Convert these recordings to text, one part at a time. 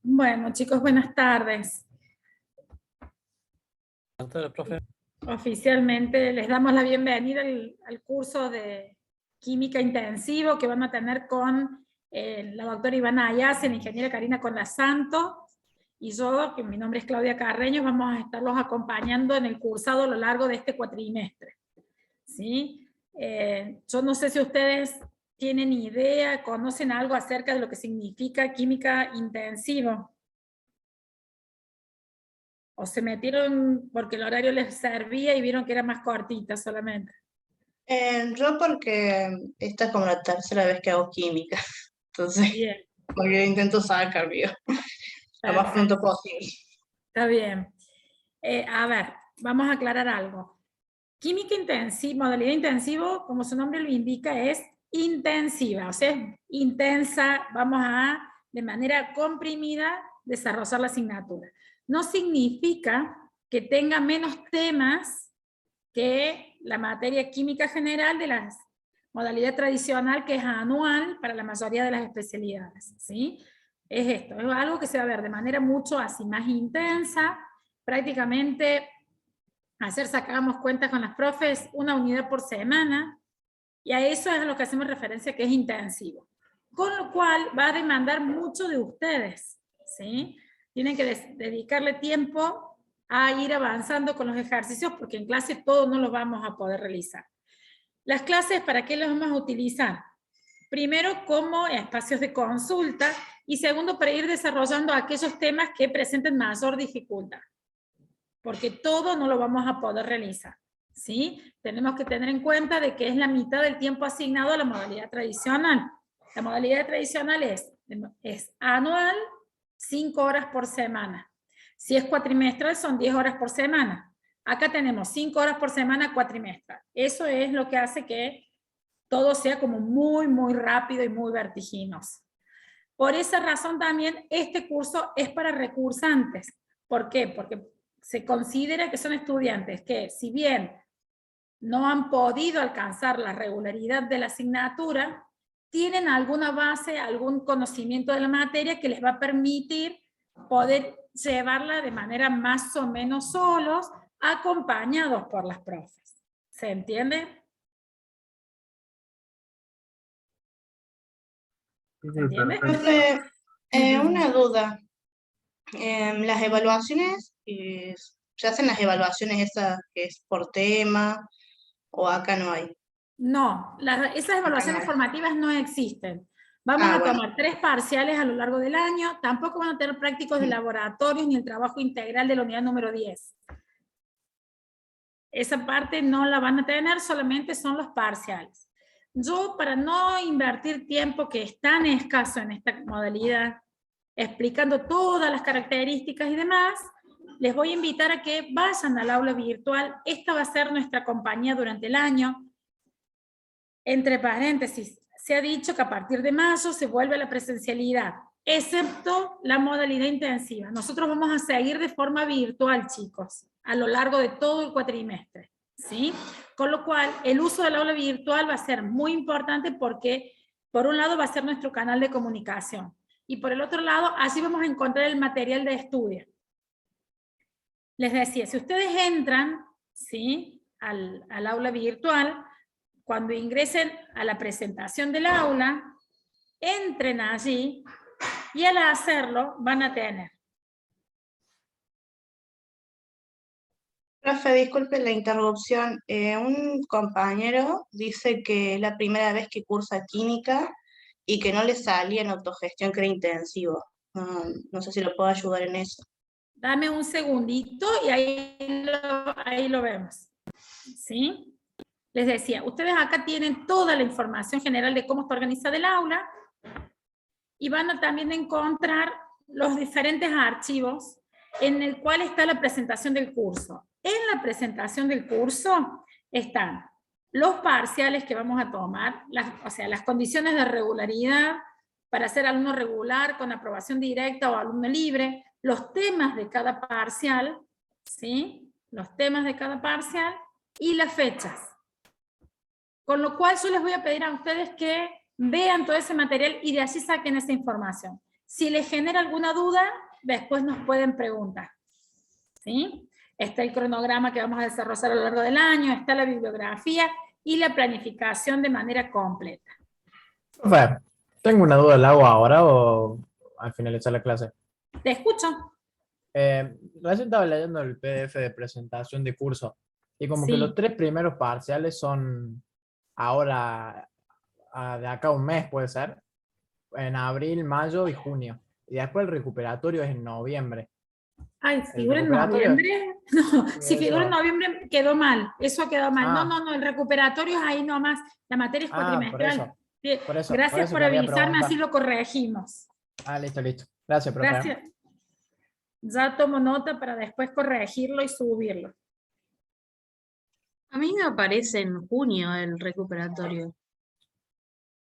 Bueno, chicos, buenas tardes. Buenas tardes, profe. Oficialmente les damos la bienvenida al curso de Química Intensivo que van a tener con la doctora Ivana Ayase, la ingeniera Karina Conlasanto, y yo, que mi nombre es Claudia Carreño, vamos a estarlos acompañando en el cursado a lo largo de este cuatrimestre. ¿Sí? Yo no sé si ustedes tienen idea, conocen algo acerca de lo que significa química intensivo. ¿O se metieron porque el horario les servía y vieron que era más cortita solamente? Yo porque esta es como la tercera vez que hago química, entonces Bien, porque intento sacar bio lo más pronto posible. está bien. A ver, vamos a aclarar algo. Química intensiva, modalidad intensivo, como su nombre lo indica, es intensiva, o sea, es intensa, vamos a, de manera comprimida, desarrollar la asignatura. No significa que tenga menos temas que la materia química general de la modalidad tradicional, que es anual para la mayoría de las especialidades, ¿sí? Es esto, es algo que se va a ver de manera mucho así, más intensa, prácticamente. Ayer sacábamos cuentas con las profes, una unidad por semana, y a eso es a lo que hacemos referencia, que es intensivo. Con lo cual va a demandar mucho de ustedes, ¿sí? Tienen que dedicarle tiempo a ir avanzando con los ejercicios, porque en clase todos no los vamos a poder realizar. Las clases, ¿para qué las vamos a utilizar? Primero, como espacios de consulta, y segundo, para ir desarrollando aquellos temas que presenten mayor dificultad, porque todo no lo vamos a poder realizar, ¿sí? Tenemos que tener en cuenta de que es la mitad del tiempo asignado a la modalidad tradicional. La modalidad tradicional es anual, 5 horas por semana. Si es cuatrimestral, son 10 horas por semana. Acá tenemos 5 horas por semana cuatrimestral. Eso es lo que hace que todo sea como muy, muy rápido y muy vertiginoso. Por esa razón también este curso es para recursantes. ¿Por qué? Porque se considera que son estudiantes que, si bien no han podido alcanzar la regularidad de la asignatura, tienen alguna base, algún conocimiento de la materia que les va a permitir poder llevarla de manera más o menos solos, acompañados por las profes. ¿Se entiende? ¿Se entiende? Profe, una duda. Las evaluaciones, ¿se hacen las evaluaciones esas que es por tema o acá no hay? No, esas evaluaciones formativas no existen. Vamos a bueno. tomar 3 parciales a lo largo del año, tampoco van a tener prácticos de laboratorios ni el trabajo integral de la unidad número 10. Esa parte no la van a tener, solamente son los parciales. Yo, para no invertir tiempo que es tan escaso en esta modalidad, explicando todas las características y demás, les voy a invitar a que vayan al aula virtual. Esta va a ser nuestra compañía durante el año. Entre paréntesis, se ha dicho que a partir de mayo se vuelve a la presencialidad, excepto la modalidad intensiva. Nosotros vamos a seguir de forma virtual, chicos, a lo largo de todo el cuatrimestre, ¿sí? Con lo cual, el uso del aula virtual va a ser muy importante porque, por un lado, va a ser nuestro canal de comunicación, y por el otro lado, así vamos a encontrar el material de estudio. Les decía, si ustedes entran, ¿sí?, al aula virtual, cuando ingresen a la presentación del aula, entren allí y al hacerlo van a tener. Profe, disculpe la interrupción. Un compañero dice que es la primera vez que cursa química y que no le salía en autogestión, que era intensivo. No sé si lo puedo ayudar en eso. Dame un segundito y ahí lo vemos. ¿Sí? Les decía, ustedes acá tienen toda la información general de cómo está organizada el aula y van a también encontrar los diferentes archivos en el cual está la presentación del curso. En la presentación del curso están los parciales que vamos a tomar, o sea, las condiciones de regularidad para ser alumno regular con aprobación directa o alumno libre, los temas de cada parcial, ¿sí? Los temas de cada parcial y las fechas. Con lo cual yo les voy a pedir a ustedes que vean todo ese material y de allí saquen esa información. Si les genera alguna duda, después nos pueden preguntar. ¿Sí? Está el cronograma que vamos a desarrollar a lo largo del año, está la bibliografía y la planificación de manera completa. Profe, tengo una duda, ¿la hago ahora o al finalizar la clase? Te escucho. Recién estaba leyendo el PDF de presentación de curso y como que Sí. los 3 primeros parciales son ahora, de acá a un mes puede ser, en abril, mayo y junio. Y después el recuperatorio es en noviembre. Ay, El ¿figura en recuperatorio, noviembre? No, si figura en eso. noviembre quedó mal, eso quedó mal. No, Ah, el recuperatorio es ahí nomás, la materia es por cuatrimestral. eso. Bien, Por gracias eso por quería avisarme, así preguntar. lo corregimos. Ah, listo, listo. Gracias, profe. Gracias. Ya tomo nota para después corregirlo y subirlo. A mí me aparece en junio el recuperatorio.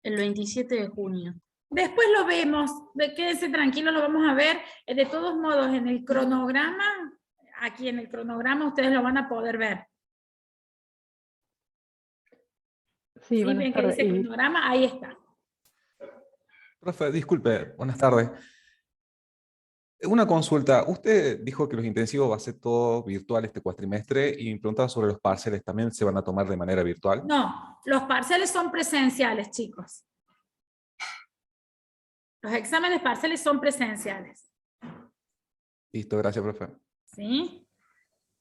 El 27 de junio. Después lo vemos, quédense tranquilos, lo vamos a ver. De todos modos, en el cronograma, aquí en el cronograma ustedes lo van a poder ver. Sí, ¿Sí? buenas Ven que tardes. dice cronograma, ahí está. Profe, disculpe, buenas tardes. Una consulta. Usted dijo que los intensivos va a ser todo virtual este cuatrimestre y me preguntaba sobre los parciales. ¿También se van a tomar de manera virtual? No, los parciales son presenciales, chicos. Los exámenes parciales son presenciales. Listo, gracias, profe. ¿Sí?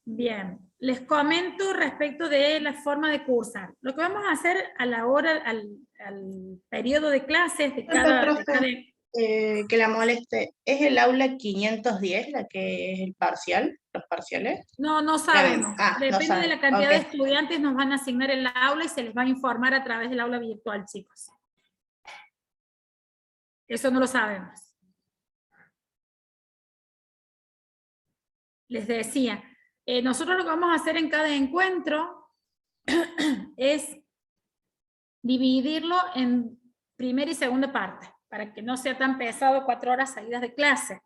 Bien, les comento respecto de la forma de cursar. Lo que vamos a hacer a la hora, al periodo de clases de Profe, cada... que la moleste, ¿es el aula 510 la que es el parcial, los parciales? No sabemos. No Depende de saben. la cantidad Ok. de estudiantes, nos van a asignar el aula y se les va a informar a través del aula virtual, chicos. Eso no lo sabemos. Les decía, nosotros lo que vamos a hacer en cada encuentro es dividirlo en primera y segunda parte, para que no sea tan pesado 4 horas seguidas de clase.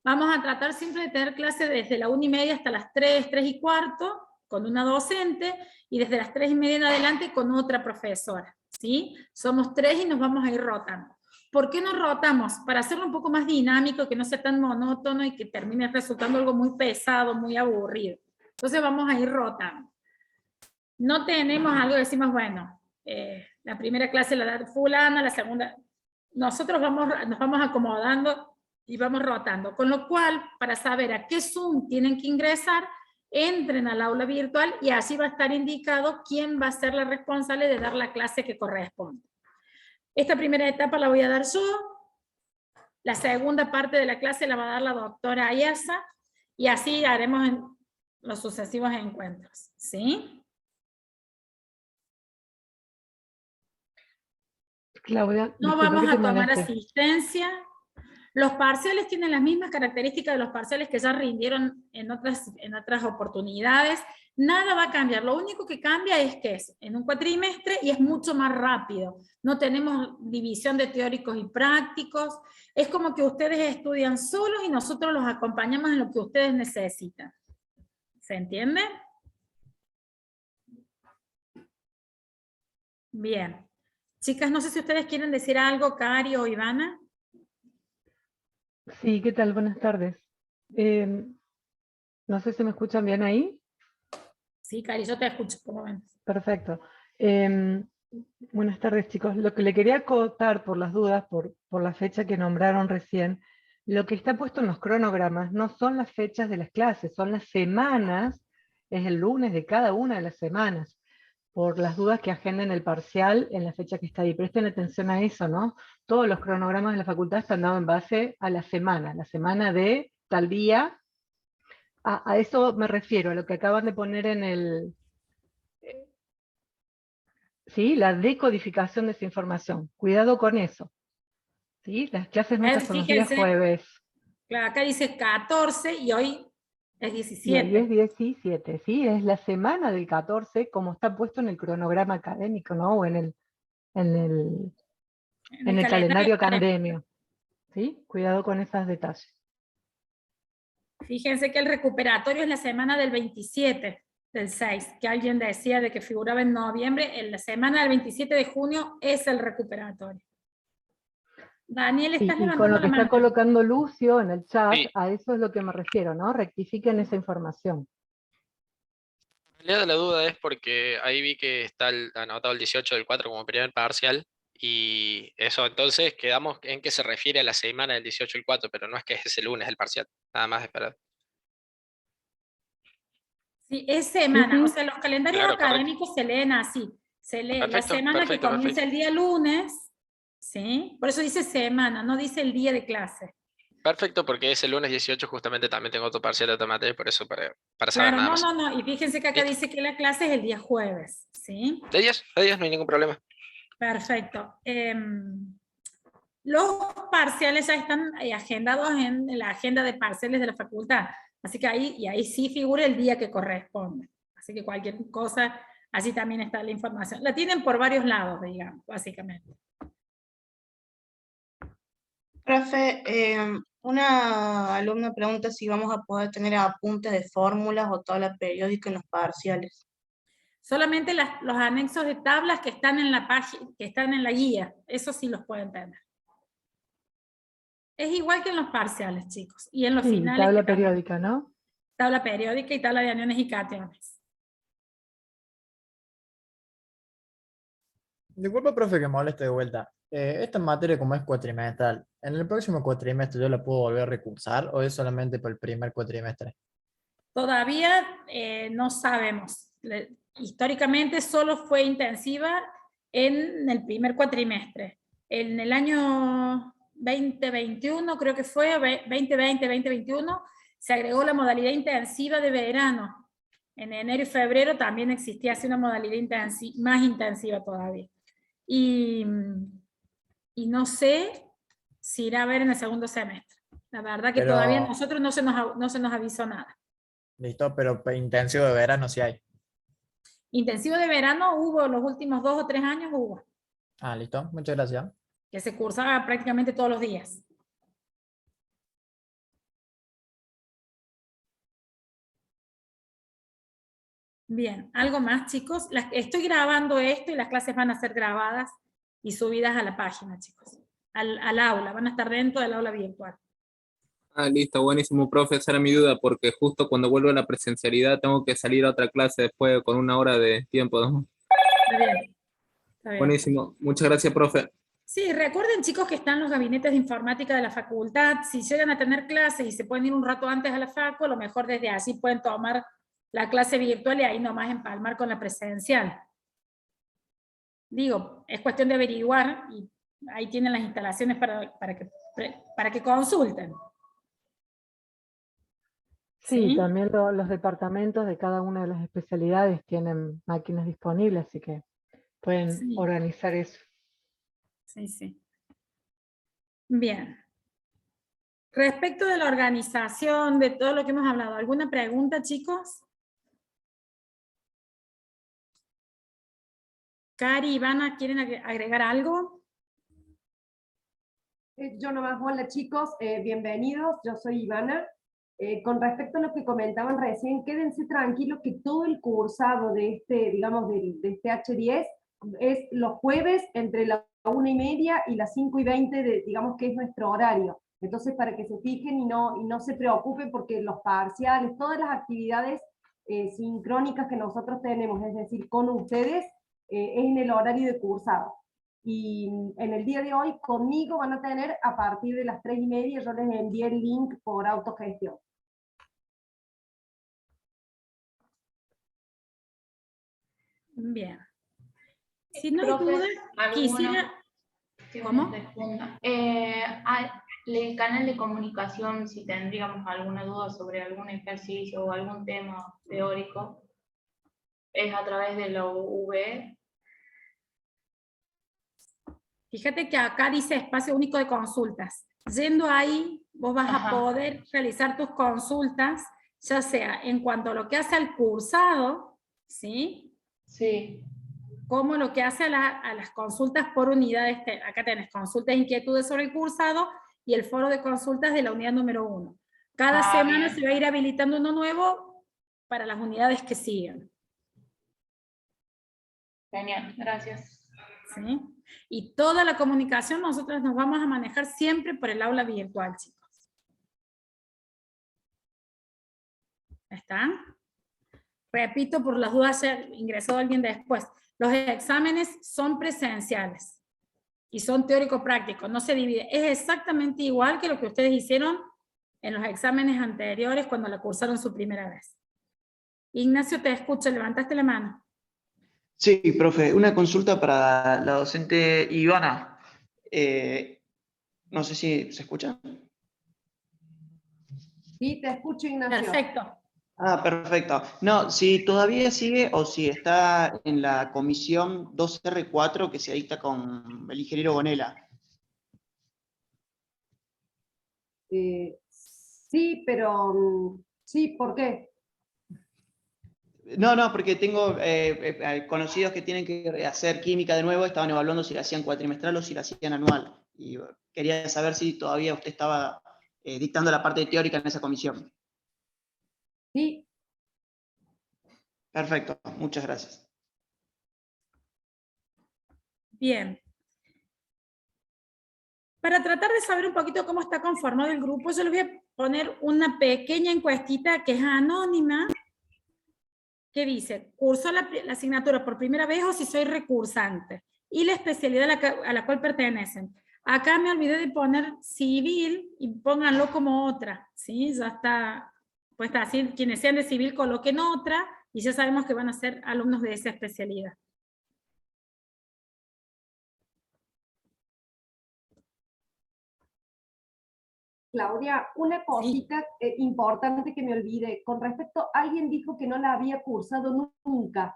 Vamos a tratar siempre de tener clase desde la 1:30 hasta las 3, 3:15, con una docente, y desde las 3:30 en adelante con otra profesora, ¿sí? Somos 3 y nos vamos a ir rotando. ¿Por qué nos rotamos? Para hacerlo un poco más dinámico, que no sea tan monótono y que termine resultando algo muy pesado, muy aburrido. Entonces vamos a ir rotando. No tenemos algo, decimos, bueno, la primera clase la da fulana, la segunda... Nosotros nos vamos acomodando y vamos rotando. Con lo cual, para saber a qué Zoom tienen que ingresar, entren al aula virtual y así va a estar indicado quién va a ser la responsable de dar la clase que corresponde. Esta primera etapa la voy a dar yo. La segunda parte de la clase la va a dar la doctora Ayasa y así haremos en los sucesivos encuentros. ¿Sí? Claudia, No disculpa vamos que a te tomar moleste. asistencia. Los parciales tienen las mismas características de los parciales que ya rindieron en otras oportunidades. Nada va a cambiar. Lo único que cambia es que es en un cuatrimestre y es mucho más rápido. No tenemos división de teóricos y prácticos. Es como que ustedes estudian solos y nosotros los acompañamos en lo que ustedes necesitan. ¿Se entiende? Bien. Chicas, no sé si ustedes quieren decir algo, Cari o Ivana. Sí, ¿qué tal? Buenas tardes. No sé si me escuchan bien ahí. Sí, Cari, yo te escucho por lo menos. Perfecto. Buenas tardes, chicos. Lo que le quería acotar por las dudas, por la fecha que nombraron recién, lo que está puesto en los cronogramas no son las fechas de las clases, son las semanas, es el lunes de cada una de las semanas, por las dudas que agenden el parcial en la fecha que está ahí. Presten atención a eso, ¿no? Todos los cronogramas de la facultad están dados en base a la semana de tal día. A eso me refiero, a lo que acaban de poner en el... ¿Sí? La decodificación de esa información. Cuidado con eso. ¿Sí? Las clases nuestras son los días Fíjense, jueves. claro, acá dice 14 y hoy es Y hoy es 17. 17, ¿sí? Es la semana del 14, como está puesto en el cronograma académico, ¿no? O en el En el calendario académico. académico. ¿Sí? Cuidado con esos detalles. Fíjense que el recuperatorio es la semana del 27 del 6, que alguien decía de que figuraba en noviembre. En la semana del 27 de junio es el recuperatorio. Daniel, estás Y con levantando lo la que está mano. colocando Lucio en el chat, Sí. a eso es lo que me refiero, ¿no? Rectifiquen esa información. En realidad la duda es porque ahí vi que está anotado el 18 del 4 como primer parcial, y eso entonces quedamos en que se refiere a la semana del 18 del 4, pero no es que es ese lunes el parcial, nada más esperar. Sí, es semana, Sí, o sí. sea, los calendarios Claro, correcto. académicos se leen así. Se lee la Perfecto, semana que perfecto, comienza perfecto. el día lunes, ¿sí? Por eso dice semana, no dice el día de clase. Perfecto, porque ese lunes 18 justamente también tengo otro parcial de otra materia, por eso para saber Claro, nada no, más. no, no. Y fíjense que acá ¿Listo? dice que la clase es el día jueves, ¿sí? De 10, no hay ningún problema. Perfecto. Los parciales ya están agendados en la agenda de parciales de la facultad. Así que ahí sí figura el día que corresponde. Así que cualquier cosa, así también está la información. La tienen por varios lados, digamos, básicamente. Profe, una alumna pregunta si vamos a poder tener apuntes de fórmulas o tabla periódica en los parciales. Solamente los anexos de tablas que están en la página, que están en la guía, eso sí los pueden tener. Es igual que en los parciales, chicos, y en los Sí, finales. tabla que también. periódica, ¿no? Tabla periódica y tabla de aniones y cationes. Disculpa, profe, que moleste de vuelta. Esta materia, como es cuatrimestral, ¿en el próximo cuatrimestre yo la puedo volver a recursar o es solamente por el primer cuatrimestre? Todavía no sabemos. Históricamente solo fue intensiva en el primer cuatrimestre. En el año 2021, creo que fue, 2020-2021, se agregó la modalidad intensiva de verano. En enero y febrero también existía así una modalidad más intensiva todavía. Y no sé si irá a ver en el segundo semestre. La verdad que todavía a Pero, nosotros no se nos avisó nada. listo, pero intensivo de verano sí hay. Intensivo de verano hubo, los últimos 2 o 3 años hubo, Ah, listo, muchas gracias. que se cursaba prácticamente todos los días. Bien, ¿algo más, chicos? Estoy grabando esto y las clases van a ser grabadas y subidas a la página, chicos. Al aula, van a estar dentro del aula virtual. Ah, listo, buenísimo, profe, esa era mi duda, porque justo cuando vuelvo a la presencialidad tengo que salir a otra clase después con una hora de tiempo, ¿no? Está bien, está bien. Buenísimo, muchas gracias, profe. Sí, recuerden, chicos, que están los gabinetes de informática de la facultad. Si llegan a tener clases y se pueden ir un rato antes a la facu, a lo mejor desde allí pueden tomar la clase virtual y ahí nomás empalmar con la presencial. Digo, es cuestión de averiguar y ahí tienen las instalaciones para que consulten. Sí, ¿Sí? también los departamentos de cada una de las especialidades tienen máquinas disponibles, así que pueden Sí. organizar eso. Sí, sí. Bien. Respecto de la organización, de todo lo que hemos hablado, ¿alguna pregunta, chicos? Cari, Ivana, ¿quieren agregar algo? Yo nomás, hola chicos, bienvenidos, yo soy Ivana. Con respecto a lo que comentaban recién, quédense tranquilos que todo el cursado de este, digamos, de este H10 es los jueves entre la 1:30 y las 5:20, digamos que es nuestro horario. Entonces, para que se fijen y no se preocupen porque los parciales, todas las actividades sincrónicas que nosotros tenemos, es decir, con ustedes, es en el horario de cursado. Y en el día de hoy conmigo van a tener a partir de las 3:30, yo les envié el link por autogestión. Bien. Si no hay Profe, duda, quisiera... ¿Cómo? El canal de comunicación, si tendríamos alguna duda sobre algún ejercicio o algún tema teórico, es a través de la UV. Fíjate que acá dice espacio único de consultas. Yendo ahí, vos vas a poder realizar tus consultas, ya sea en cuanto a lo que hace al cursado, ¿sí? Sí. Como lo que hace a las consultas por unidades. Acá tenés consultas e inquietudes sobre el cursado y el foro de consultas de la unidad número 1. Cada semana bien. se va a ir habilitando uno nuevo para las unidades que siguen. Genial, gracias. ¿sí? Y toda la comunicación nosotros nos vamos a manejar siempre por el aula virtual, chicos. ¿Están? Repito, por las dudas, ingresó alguien después. Los exámenes son presenciales y son teórico-prácticos, no se divide. Es exactamente igual que lo que ustedes hicieron en los exámenes anteriores cuando la cursaron su primera vez. Ignacio, te escucho, levantaste la mano. Sí, profe, una consulta para la docente Ivana. No sé si se escucha. Sí, te escucho, Ignacio. Perfecto. Ah, perfecto. No, si todavía sigue o si está en la comisión 2R4 que se dicta con el ingeniero Bonella. Sí, pero sí, ¿por qué? No, porque tengo conocidos que tienen que hacer química de nuevo, estaban evaluando si la hacían cuatrimestral o si la hacían anual. Y quería saber si todavía usted estaba dictando la parte teórica en esa comisión. Sí. Perfecto, muchas gracias. Bien. Para tratar de saber un poquito cómo está conformado el grupo, yo les voy a poner una pequeña encuestita que es anónima, que dice, ¿cursó la asignatura por primera vez o si soy recursante? Y la especialidad a la cual pertenecen. Acá me olvidé de poner civil y pónganlo como otra, ¿sí? Ya está puesta así, quienes sean de civil coloquen otra y ya sabemos que van a ser alumnos de esa especialidad. Claudia, una cosita importante que me olvidé. Con respecto, alguien dijo que no la había cursado nunca.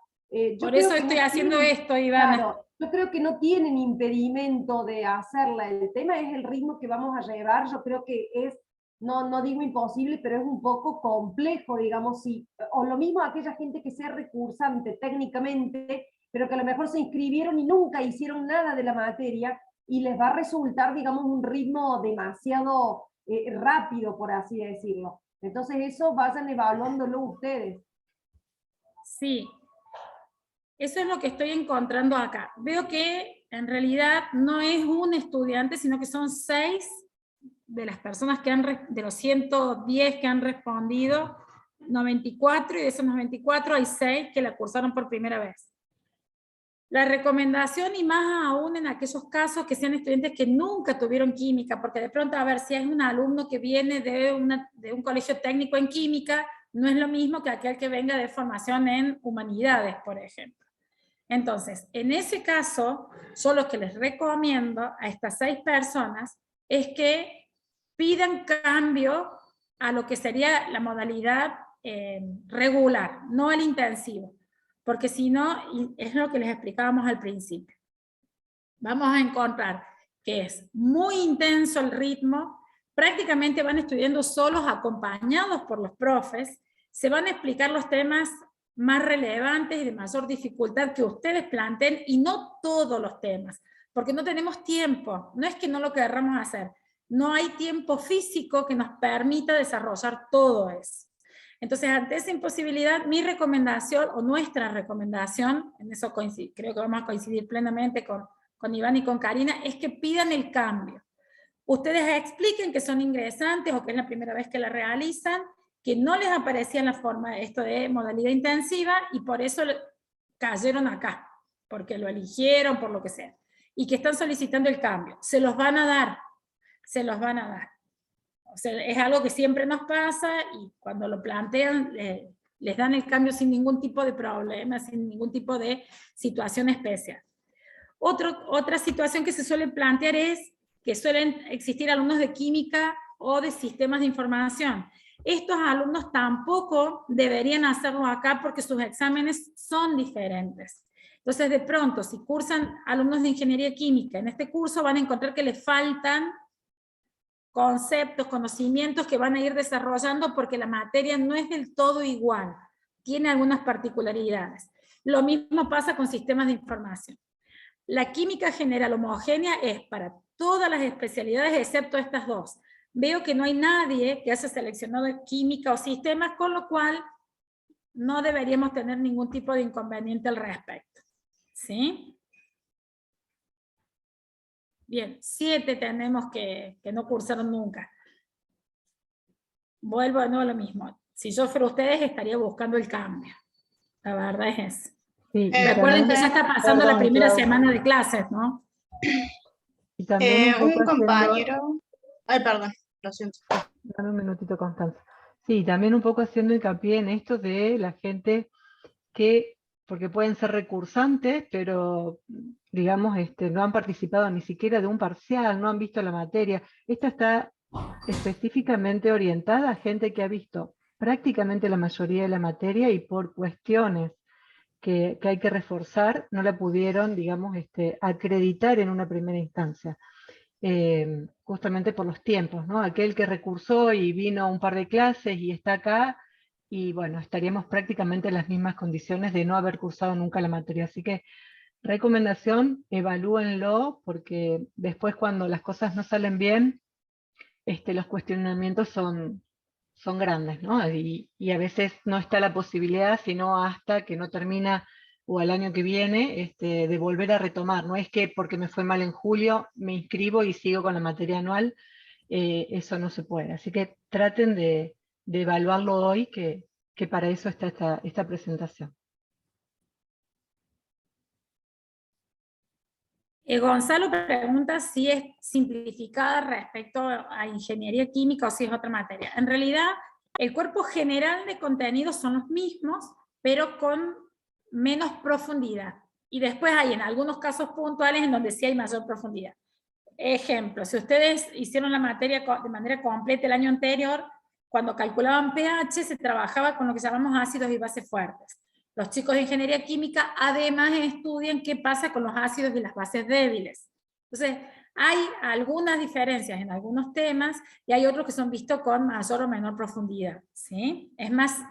Por eso estoy haciendo esto, Ivana. Claro, yo creo que no tienen impedimento de hacerla. El tema es el ritmo que vamos a llevar. Yo creo que es, no digo imposible, pero es un poco complejo, digamos, o lo mismo aquella gente que sea recursante técnicamente, pero que a lo mejor se inscribieron y nunca hicieron nada de la materia, y les va a resultar, digamos, un ritmo demasiado rápido, por así decirlo. Entonces eso vayan evaluándolo ustedes. Sí, eso es lo que estoy encontrando acá. Veo que en realidad no es un estudiante, sino que son 6 de las personas que de los 110 que han respondido, 94, y de esos 94 hay 6 que la cursaron por primera vez. La recomendación, y más aún en aquellos casos que sean estudiantes que nunca tuvieron química, porque de pronto, a ver, si es un alumno que viene de un colegio técnico en química, no es lo mismo que aquel que venga de formación en humanidades, por ejemplo. Entonces, en ese caso, yo lo que les recomiendo a estas 6 personas es que pidan cambio a lo que sería la modalidad regular, no el intensivo. Porque si no, es lo que les explicábamos al principio. Vamos a encontrar que es muy intenso el ritmo, prácticamente van estudiando solos, acompañados por los profes, se van a explicar los temas más relevantes y de mayor dificultad que ustedes planteen, y no todos los temas, porque no tenemos tiempo, no es que no lo querramos hacer, no hay tiempo físico que nos permita desarrollar todo eso. Entonces, ante esa imposibilidad, mi recomendación, o nuestra recomendación, en eso creo que vamos a coincidir plenamente con Iván y con Karina, es que pidan el cambio. Ustedes expliquen que son ingresantes o que es la primera vez que la realizan, que no les aparecía en la forma esto de modalidad intensiva y por eso cayeron acá, porque lo eligieron, por lo que sea, y que están solicitando el cambio. Se los van a dar, se los van a dar. O sea, es algo que siempre nos pasa y cuando lo plantean les dan el cambio sin ningún tipo de problema, sin ningún tipo de situación especial. Otra situación que se suele plantear es que suelen existir alumnos de química o de sistemas de información. Estos alumnos tampoco deberían hacerlo acá porque sus exámenes son diferentes. Entonces, de pronto, si cursan alumnos de ingeniería química, en este curso van a encontrar que les faltan conceptos, conocimientos que van a ir desarrollando porque la materia no es del todo igual, tiene algunas particularidades. Lo mismo pasa con sistemas de información. La química general homogénea es para todas las especialidades excepto estas 2. Veo que no hay nadie que haya seleccionado química o sistemas, con lo cual no deberíamos tener ningún tipo de inconveniente al respecto. ¿Sí? Bien, 7 tenemos que no cursaron nunca. Vuelvo de nuevo a lo mismo. Si yo fuera ustedes, estaría buscando el cambio. La verdad es eso. Sí, y Recuerden que también- ya está pasando la perdón, primera Clau, semana de clases, ¿no? y también un poco Un haciendo, compañero, ay, perdón, lo siento. dame un minutito, Constanza. Sí, también un poco haciendo hincapié en esto de la gente que, porque pueden ser recursantes, pero digamos, no han participado ni siquiera de un parcial, no han visto la materia. Esta está específicamente orientada a gente que ha visto prácticamente la mayoría de la materia y por cuestiones que hay que reforzar, no la pudieron, digamos, acreditar en una primera instancia. Justamente por los tiempos, ¿no? Aquel que recursó y vino a un par de clases y está acá, y bueno, estaríamos prácticamente en las mismas condiciones de no haber cursado nunca la materia. Así que, recomendación, evalúenlo, porque después cuando las cosas no salen bien, los cuestionamientos son grandes, ¿no? Y a veces no está la posibilidad, sino hasta que no termina o al año que viene, de volver a retomar. No es que porque me fue mal en julio, me inscribo y sigo con la materia anual, eso no se puede. Así que traten de evaluarlo hoy, que para eso está esta presentación. Gonzalo pregunta si es simplificada respecto a ingeniería química o si es otra materia. En realidad, el cuerpo general de contenidos son los mismos, pero con menos profundidad. Y después hay en algunos casos puntuales en donde sí hay mayor profundidad. Ejemplo, si ustedes hicieron la materia de manera completa el año anterior, cuando calculaban pH se trabajaba con lo que llamamos ácidos y bases fuertes. Los chicos de ingeniería química además estudian qué pasa con los ácidos y las bases débiles. Entonces, hay algunas diferencias en algunos temas y hay otros que son vistos con mayor o menor profundidad, ¿sí? Es más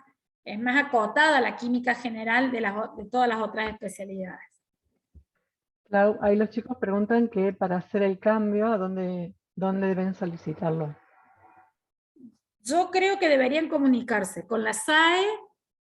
acotada la química general de todas las otras especialidades. Clau, ahí los chicos preguntan que para hacer el cambio, ¿a dónde deben solicitarlo? Yo creo que deberían comunicarse con la SAE.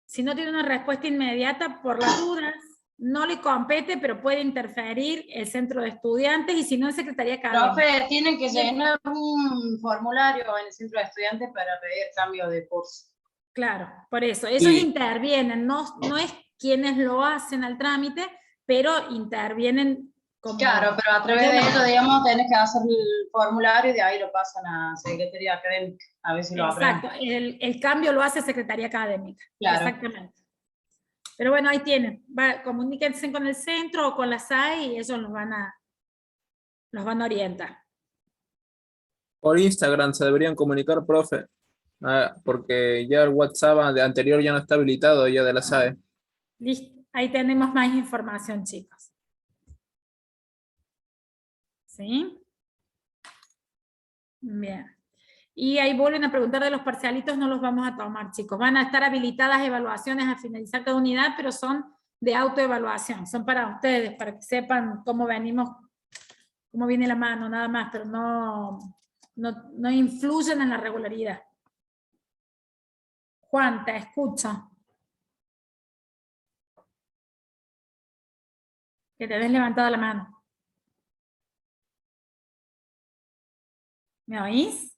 Si no tiene una respuesta inmediata, por las dudas, no le compete, pero puede interferir el centro de estudiantes y si no, en secretaría académica. Profe, tienen que llenar un formulario en el centro de estudiantes para pedir cambio de curso. Claro, por eso. Ellos intervienen, no es quienes lo hacen al trámite, pero intervienen como... Claro, pero a través de eso, digamos, tenés que hacer el formulario y de ahí lo pasan a Secretaría Académica, a ver si lo aprueban. Exacto, el cambio lo hace Secretaría Académica. Claro. Exactamente. Pero bueno, ahí tienen. Comuníquense con el centro o con la SAE y ellos los van a orientar. Por Instagram se deberían comunicar, profe. Porque ya el WhatsApp de anterior ya no está habilitado, ya de la SAE. Listo, ahí tenemos más información, chicos. ¿Sí? Bien. Y ahí vuelven a preguntar de los parcialitos, no los vamos a tomar, chicos. Van a estar habilitadas evaluaciones a finalizar cada unidad, pero son de autoevaluación. Son para ustedes, para que sepan cómo venimos, cómo viene la mano, nada más, pero no influyen en la regularidad. Juan, te escucho. Que te des levantada la mano. ¿Me oís?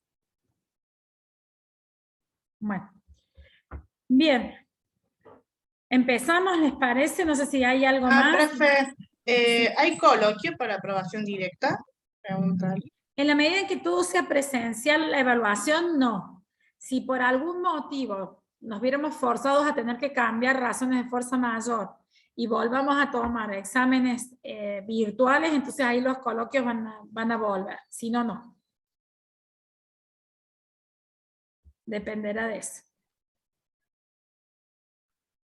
Bueno. Bien. Empezamos, ¿les parece? No sé si hay algo más. Profe, ¿hay coloquio para aprobación directa? Pregunta. En la medida en que todo sea presencial, la evaluación no. Si por algún motivo nos viéramos forzados a tener que cambiar razones de fuerza mayor y volvamos a tomar exámenes virtuales, entonces ahí los coloquios van a volver. Si no, no. Dependerá de eso.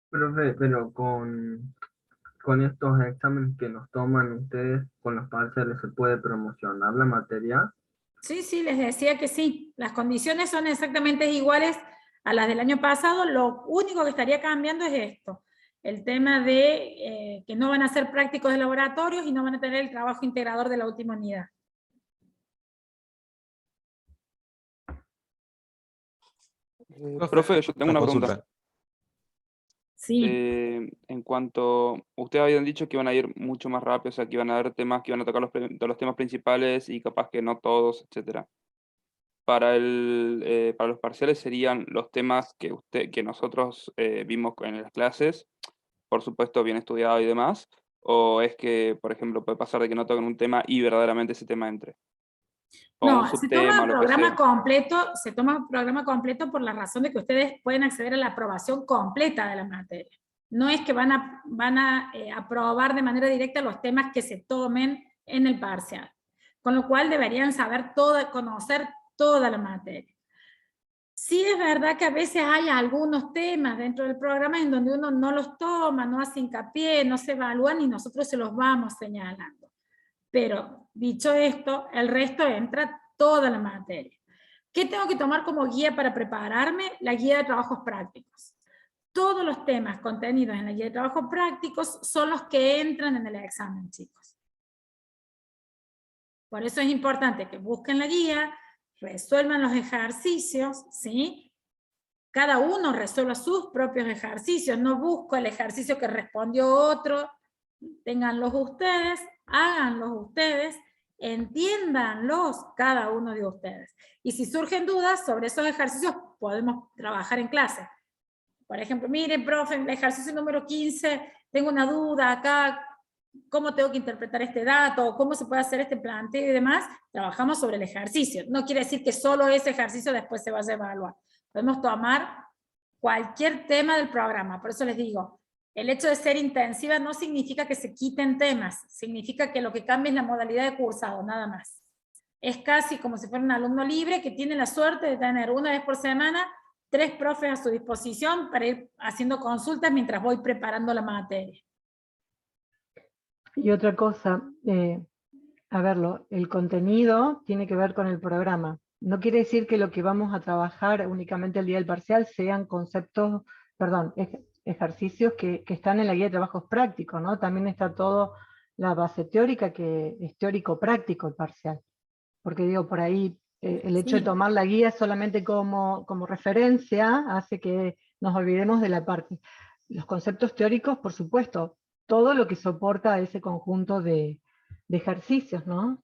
Profe, pero con estos exámenes que nos toman ustedes, con los parciales, ¿se puede promocionar la materia? Sí, sí, les decía que sí. Las condiciones son exactamente iguales a las del año pasado. Lo único que estaría cambiando es esto. El tema de que no van a ser prácticos de laboratorios y no van a tener el trabajo integrador de la última unidad. Profe, yo tengo una consulta. pregunta. Sí. En cuanto, ustedes habían dicho que iban a ir mucho más rápido, o sea, que iban a haber temas, que iban a tocar todos los temas principales y capaz que no todos, etcétera. Para los parciales serían los temas que nosotros vimos en las clases, por supuesto bien estudiado y demás, o es que, por ejemplo, puede pasar de que no toquen un tema y verdaderamente ese tema entre. O un No, se toma subtema, el lo que programa sea. completo, se toma el programa completo por la razón de que ustedes pueden acceder a la aprobación completa de la materia. No es que van a aprobar de manera directa los temas que se tomen en el parcial. Con lo cual deberían saber conocer toda la materia. Sí es verdad que a veces hay algunos temas dentro del programa en donde uno no los toma, no hace hincapié, no se evalúan y nosotros se los vamos señalando. Pero, dicho esto, el resto entra toda la materia. ¿Qué tengo que tomar como guía para prepararme? La guía de trabajos prácticos. Todos los temas contenidos en la guía de trabajos prácticos son los que entran en el examen, chicos. Por eso es importante que busquen la guía, resuelvan los ejercicios, ¿sí? Cada uno resuelva sus propios ejercicios, no busco el ejercicio que respondió otro, ténganlos ustedes, háganlos ustedes, entiéndanlos cada uno de ustedes. Y si surgen dudas sobre esos ejercicios, podemos trabajar en clase. Por ejemplo, mire, profe, en el ejercicio número 15, tengo una duda acá, ¿cómo tengo que interpretar este dato? ¿Cómo se puede hacer este planteo y demás? Trabajamos sobre el ejercicio. No quiere decir que solo ese ejercicio después se vaya a evaluar. Podemos tomar cualquier tema del programa. Por eso les digo, el hecho de ser intensiva no significa que se quiten temas, significa que lo que cambia es la modalidad de cursado, nada más. Es casi como si fuera un alumno libre que tiene la suerte de tener una vez por semana 3 profes a su disposición para ir haciendo consultas mientras voy preparando la materia. Y otra cosa, a verlo, el contenido tiene que ver con el programa. No quiere decir que lo que vamos a trabajar únicamente el día del parcial sean conceptos, perdón, ejercicios que están en la guía de trabajos prácticos, ¿no? También está todo la base teórica, que es teórico-práctico el parcial. Porque digo, por ahí el hecho de tomar la guía solamente como referencia hace que nos olvidemos de la parte. Los conceptos teóricos, por supuesto, todo lo que soporta ese conjunto de ejercicios, ¿no?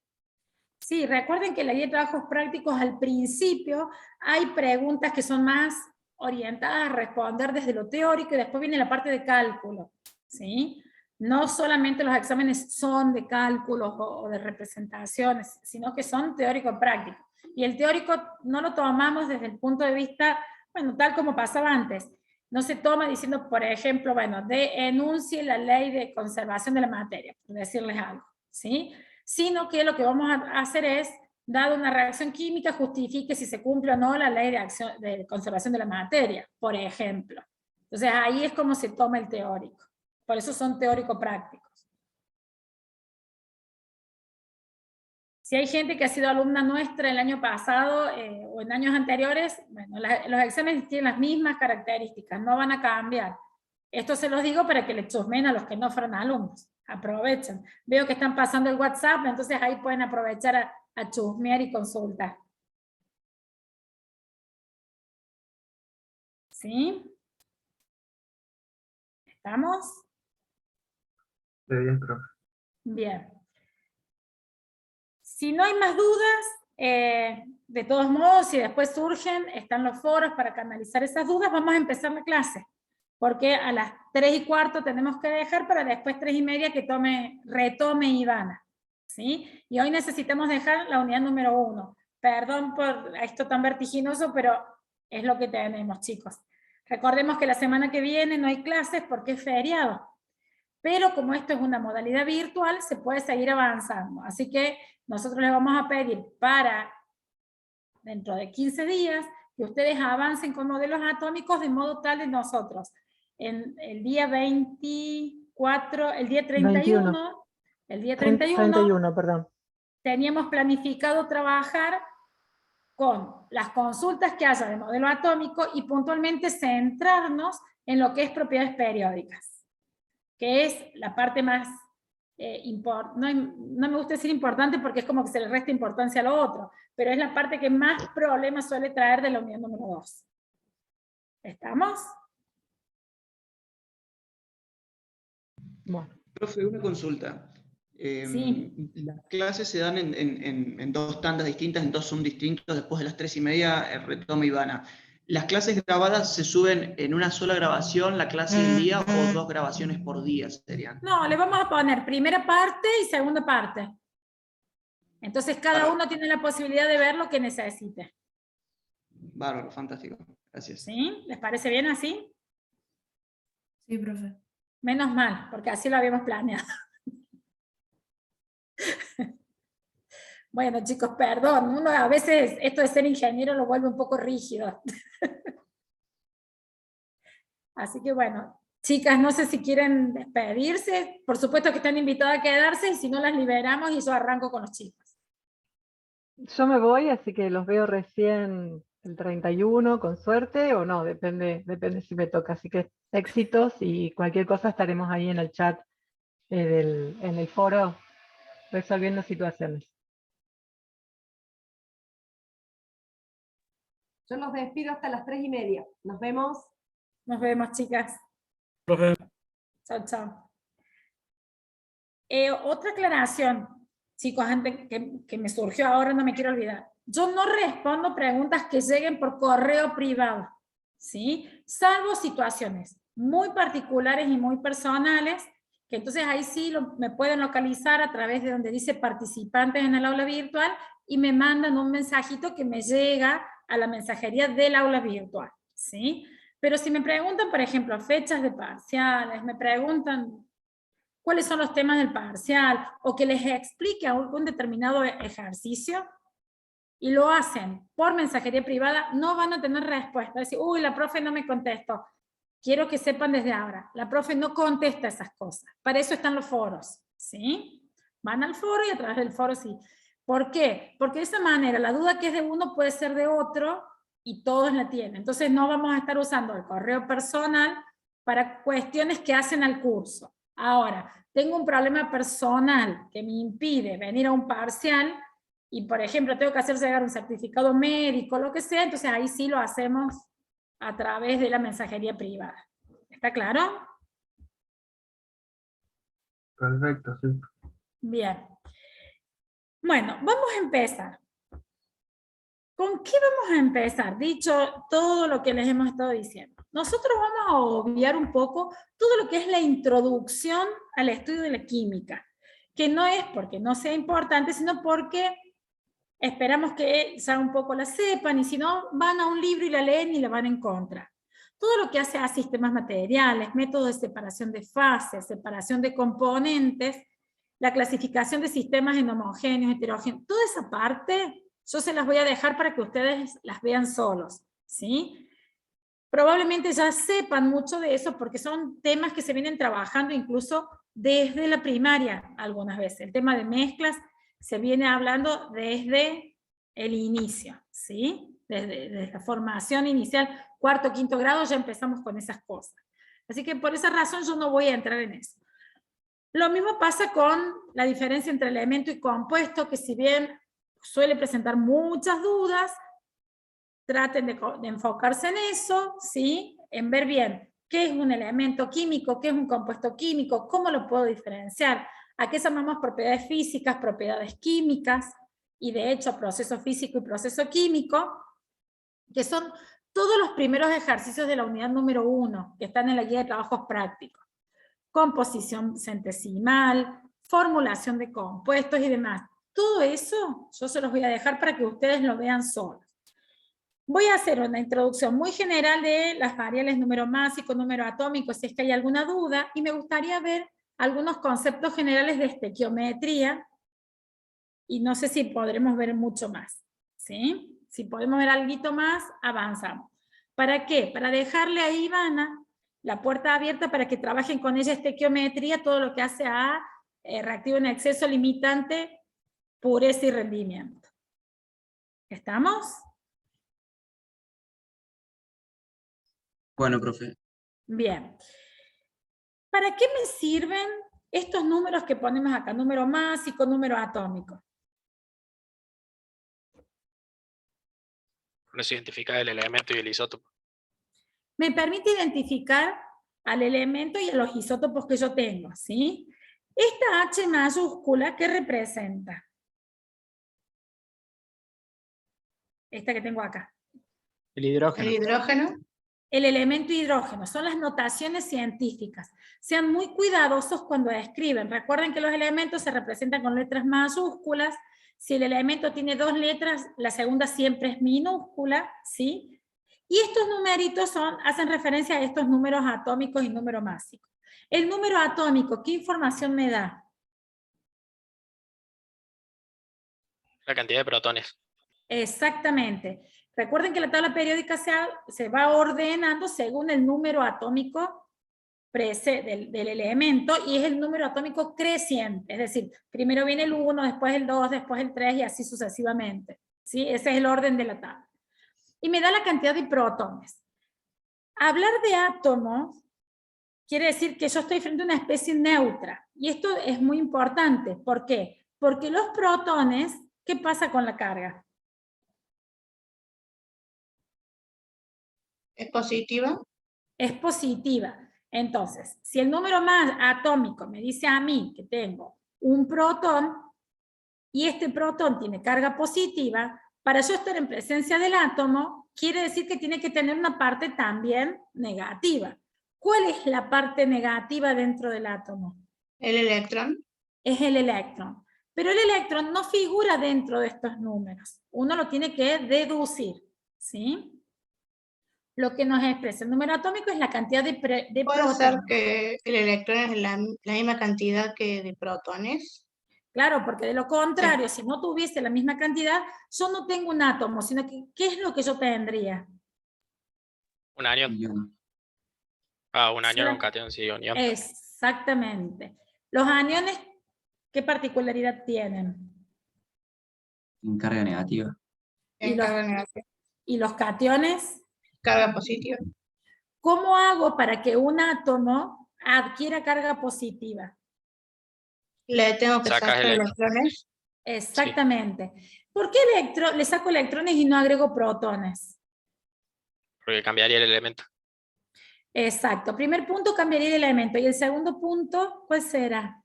Sí, recuerden que en la guía de trabajos prácticos al principio hay preguntas que son más orientadas a responder desde lo teórico y después viene la parte de cálculo, ¿sí? No solamente los exámenes son de cálculos o de representaciones, sino que son teórico-prácticos. Y el teórico no lo tomamos desde el punto de vista, bueno, tal como pasaba antes. No se toma diciendo, por ejemplo, bueno, enuncie la ley de conservación de la materia, por decirles algo, ¿sí? Sino que lo que vamos a hacer es, dado una reacción química, justifique si se cumple o no la ley de conservación de la materia, por ejemplo. Entonces ahí es como se toma el teórico. Por eso son teórico-prácticos. Si hay gente que ha sido alumna nuestra el año pasado o en años anteriores, bueno, los exámenes tienen las mismas características, no van a cambiar. Esto se los digo para que le chusmen a los que no fueron alumnos. Aprovechen. Veo que están pasando el WhatsApp, entonces ahí pueden aprovechar a chusmear y consultar. ¿Sí? ¿Estamos? Bien, profe. Bien. Si no hay más dudas, de todos modos, si después surgen, están los foros para canalizar esas dudas, vamos a empezar la clase. Porque a las 3:15 tenemos que dejar para después 3:30 que retome Ivana. ¿Sí? Y hoy necesitamos dejar la unidad número 1. Perdón por esto tan vertiginoso, pero es lo que tenemos, chicos. Recordemos que la semana que viene no hay clases porque es feriado. Pero como esto es una modalidad virtual, se puede seguir avanzando. Así que nosotros les vamos a pedir para dentro de 15 días que ustedes avancen con modelos atómicos de modo tal de nosotros. En el día 24, el día 31, el día 31, perdón. Teníamos planificado trabajar con las consultas que haya de modelo atómico y puntualmente centrarnos en lo que es propiedades periódicas, que es la parte más no me gusta decir importante porque es como que se le resta importancia a lo otro, pero es la parte que más problemas suele traer de la unidad número 2. ¿Estamos? Bueno. Profe, una consulta. Sí. Las clases se dan en dos tandas distintas, en dos Zoom distintos, después de las 3:30 retoma Ivana. ¿Las clases grabadas se suben en una sola grabación, la clase del día, o dos grabaciones por día serían? No, le vamos a poner primera parte y segunda parte. Entonces cada uno tiene la posibilidad de ver lo que necesite. Bárbaro, fantástico. Gracias. ¿Sí? ¿Les parece bien así? Sí, profe. Menos mal, porque así lo habíamos planeado. Bueno, chicos, perdón, uno a veces esto de ser ingeniero lo vuelve un poco rígido. Así que bueno, chicas, no sé si quieren despedirse. Por supuesto que están invitadas a quedarse y si no las liberamos y yo arranco con los chicos. Yo me voy, así que los veo recién el 31, con suerte, o no, depende si me toca. Así que éxitos y cualquier cosa estaremos ahí en el chat, en el foro, resolviendo situaciones. Yo los despido hasta las 3:30. Nos vemos. Nos vemos, chicas. Profe. Chao, chao. Otra aclaración, chicos, antes que me surgió ahora, no me quiero olvidar. Yo no respondo preguntas que lleguen por correo privado, ¿sí? Salvo situaciones muy particulares y muy personales, que entonces ahí sí me pueden localizar a través de donde dice participantes en el aula virtual y me mandan un mensajito que me llega a la mensajería del aula virtual, ¿sí? Pero si me preguntan, por ejemplo, fechas de parciales, me preguntan cuáles son los temas del parcial, o que les explique algún determinado ejercicio, y lo hacen por mensajería privada, no van a tener respuesta. Decir, uy, la profe no me contestó. Quiero que sepan desde ahora, la profe no contesta esas cosas. Para eso están los foros, ¿sí? Van al foro y a través del foro sí. ¿Por qué? Porque de esa manera la duda que es de uno puede ser de otro y todos la tienen. Entonces no vamos a estar usando el correo personal para cuestiones que hacen al curso. Ahora, tengo un problema personal que me impide venir a un parcial y, por ejemplo, tengo que hacer llegar un certificado médico, lo que sea, entonces ahí sí lo hacemos a través de la mensajería privada. ¿Está claro? Perfecto, sí. Bien. Bueno, vamos a empezar. ¿Con qué vamos a empezar? Dicho todo lo que les hemos estado diciendo. Nosotros vamos a obviar un poco todo lo que es la introducción al estudio de la química, que no es porque no sea importante, sino porque esperamos que ya un poco la sepan, y si no, van a un libro y la leen y la van a encontrar. Todo lo que hace a sistemas materiales, métodos de separación de fases, separación de componentes, la clasificación de sistemas en homogéneos, heterogéneos, toda esa parte yo se las voy a dejar para que ustedes las vean solos, ¿sí? Probablemente ya sepan mucho de eso porque son temas que se vienen trabajando incluso desde la primaria algunas veces. El tema de mezclas se viene hablando desde el inicio, ¿sí? Desde la formación inicial, cuarto, quinto grado, ya empezamos con esas cosas. Así que por esa razón yo no voy a entrar en eso. Lo mismo pasa con la diferencia entre elemento y compuesto, que si bien suele presentar muchas dudas, traten de enfocarse en eso, ¿sí? En ver bien qué es un elemento químico, qué es un compuesto químico, cómo lo puedo diferenciar, a qué llamamos propiedades físicas, propiedades químicas, y de hecho proceso físico y proceso químico, que son todos los primeros ejercicios de la unidad número 1, que están en la guía de trabajos prácticos. Composición centesimal, formulación de compuestos y demás. Todo eso yo se los voy a dejar para que ustedes lo vean solos. Voy a hacer una introducción muy general de las variables número másico, número atómico, si es que hay alguna duda, y me gustaría ver algunos conceptos generales de estequiometría, y no sé si podremos ver mucho más, ¿sí? Si podemos ver algo más, avanzamos. ¿Para qué? Para dejarle a Ivana la puerta abierta para que trabajen con ella estequiometría, todo lo que hace a reactivo en exceso, limitante, pureza y rendimiento. ¿Estamos? Bueno, profe. Bien. ¿Para qué me sirven estos números que ponemos acá? Número másico, número atómico. No se identifica el elemento y el isótopo. Me permite identificar al elemento y a los isótopos que yo tengo, ¿sí? Esta H mayúscula, ¿qué representa? Esta que tengo acá. El hidrógeno. El hidrógeno. El elemento hidrógeno, son las notaciones científicas. Sean muy cuidadosos cuando escriben. Recuerden que los elementos se representan con letras mayúsculas. Si el elemento tiene 2 letras, la segunda siempre es minúscula, ¿sí? Y estos numeritos hacen referencia a estos números atómicos y números másicos. El número atómico, ¿qué información me da? La cantidad de protones. Exactamente. Recuerden que la tabla periódica se va ordenando según el número atómico del elemento, y es el número atómico creciente. Es decir, primero viene el 1, después el 2, después el 3 y así sucesivamente, ¿sí? Ese es el orden de la tabla. Y me da la cantidad de protones. Hablar de átomos quiere decir que yo estoy frente a una especie neutra. Y esto es muy importante. ¿Por qué? Porque los protones, ¿qué pasa con la carga? ¿Es positiva? Es positiva. Entonces, si el número más atómico me dice a mí que tengo un protón, y este protón tiene carga positiva, para yo estar en presencia del átomo, quiere decir que tiene que tener una parte también negativa. ¿Cuál es la parte negativa dentro del átomo? El electrón. Es el electrón. Pero el electrón no figura dentro de estos números. Uno lo tiene que deducir, ¿sí? Lo que nos expresa el número atómico es la cantidad de ¿Puede protones. ser que el electrón es la misma cantidad que de protones? Claro, porque de lo contrario, si no tuviese la misma cantidad, yo no tengo un átomo, sino que ¿qué es lo que yo tendría? Un anión. Un anión, un catión, sí, unión. Exactamente. Los aniones, ¿qué particularidad tienen? En carga negativa. ¿Y los cationes? Carga positiva. ¿Cómo hago para que un átomo adquiera carga positiva? Le tengo que sacar electrones. Exactamente. ¿Por qué le saco electrones y no agrego protones? Porque cambiaría el elemento. Exacto. Primer punto, cambiaría el elemento. Y el segundo punto, ¿cuál será?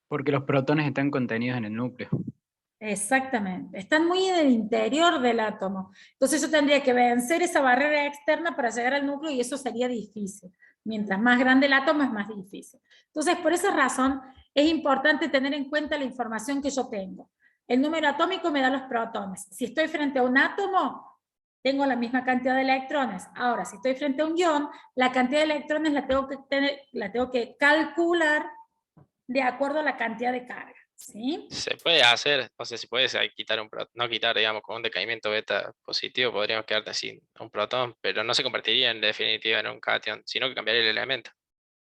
Porque los protones están contenidos en el núcleo. Exactamente. Están muy en el interior del átomo. Entonces yo tendría que vencer esa barrera externa para llegar al núcleo y eso sería difícil. Mientras más grande el átomo es más difícil. Entonces por esa razón es importante tener en cuenta la información que yo tengo. El número atómico me da los protones. Si estoy frente a un átomo, tengo la misma cantidad de electrones. Ahora, si estoy frente a un ion, la cantidad de electrones la tengo que calcular de acuerdo a la cantidad de carga. ¿Sí? Se puede hacer, o sea, si puedes quitar no quitar, digamos, con un decaimiento beta positivo, podríamos quedarte sin un protón, pero no se convertiría en definitiva en un cation, sino que cambiaría el elemento.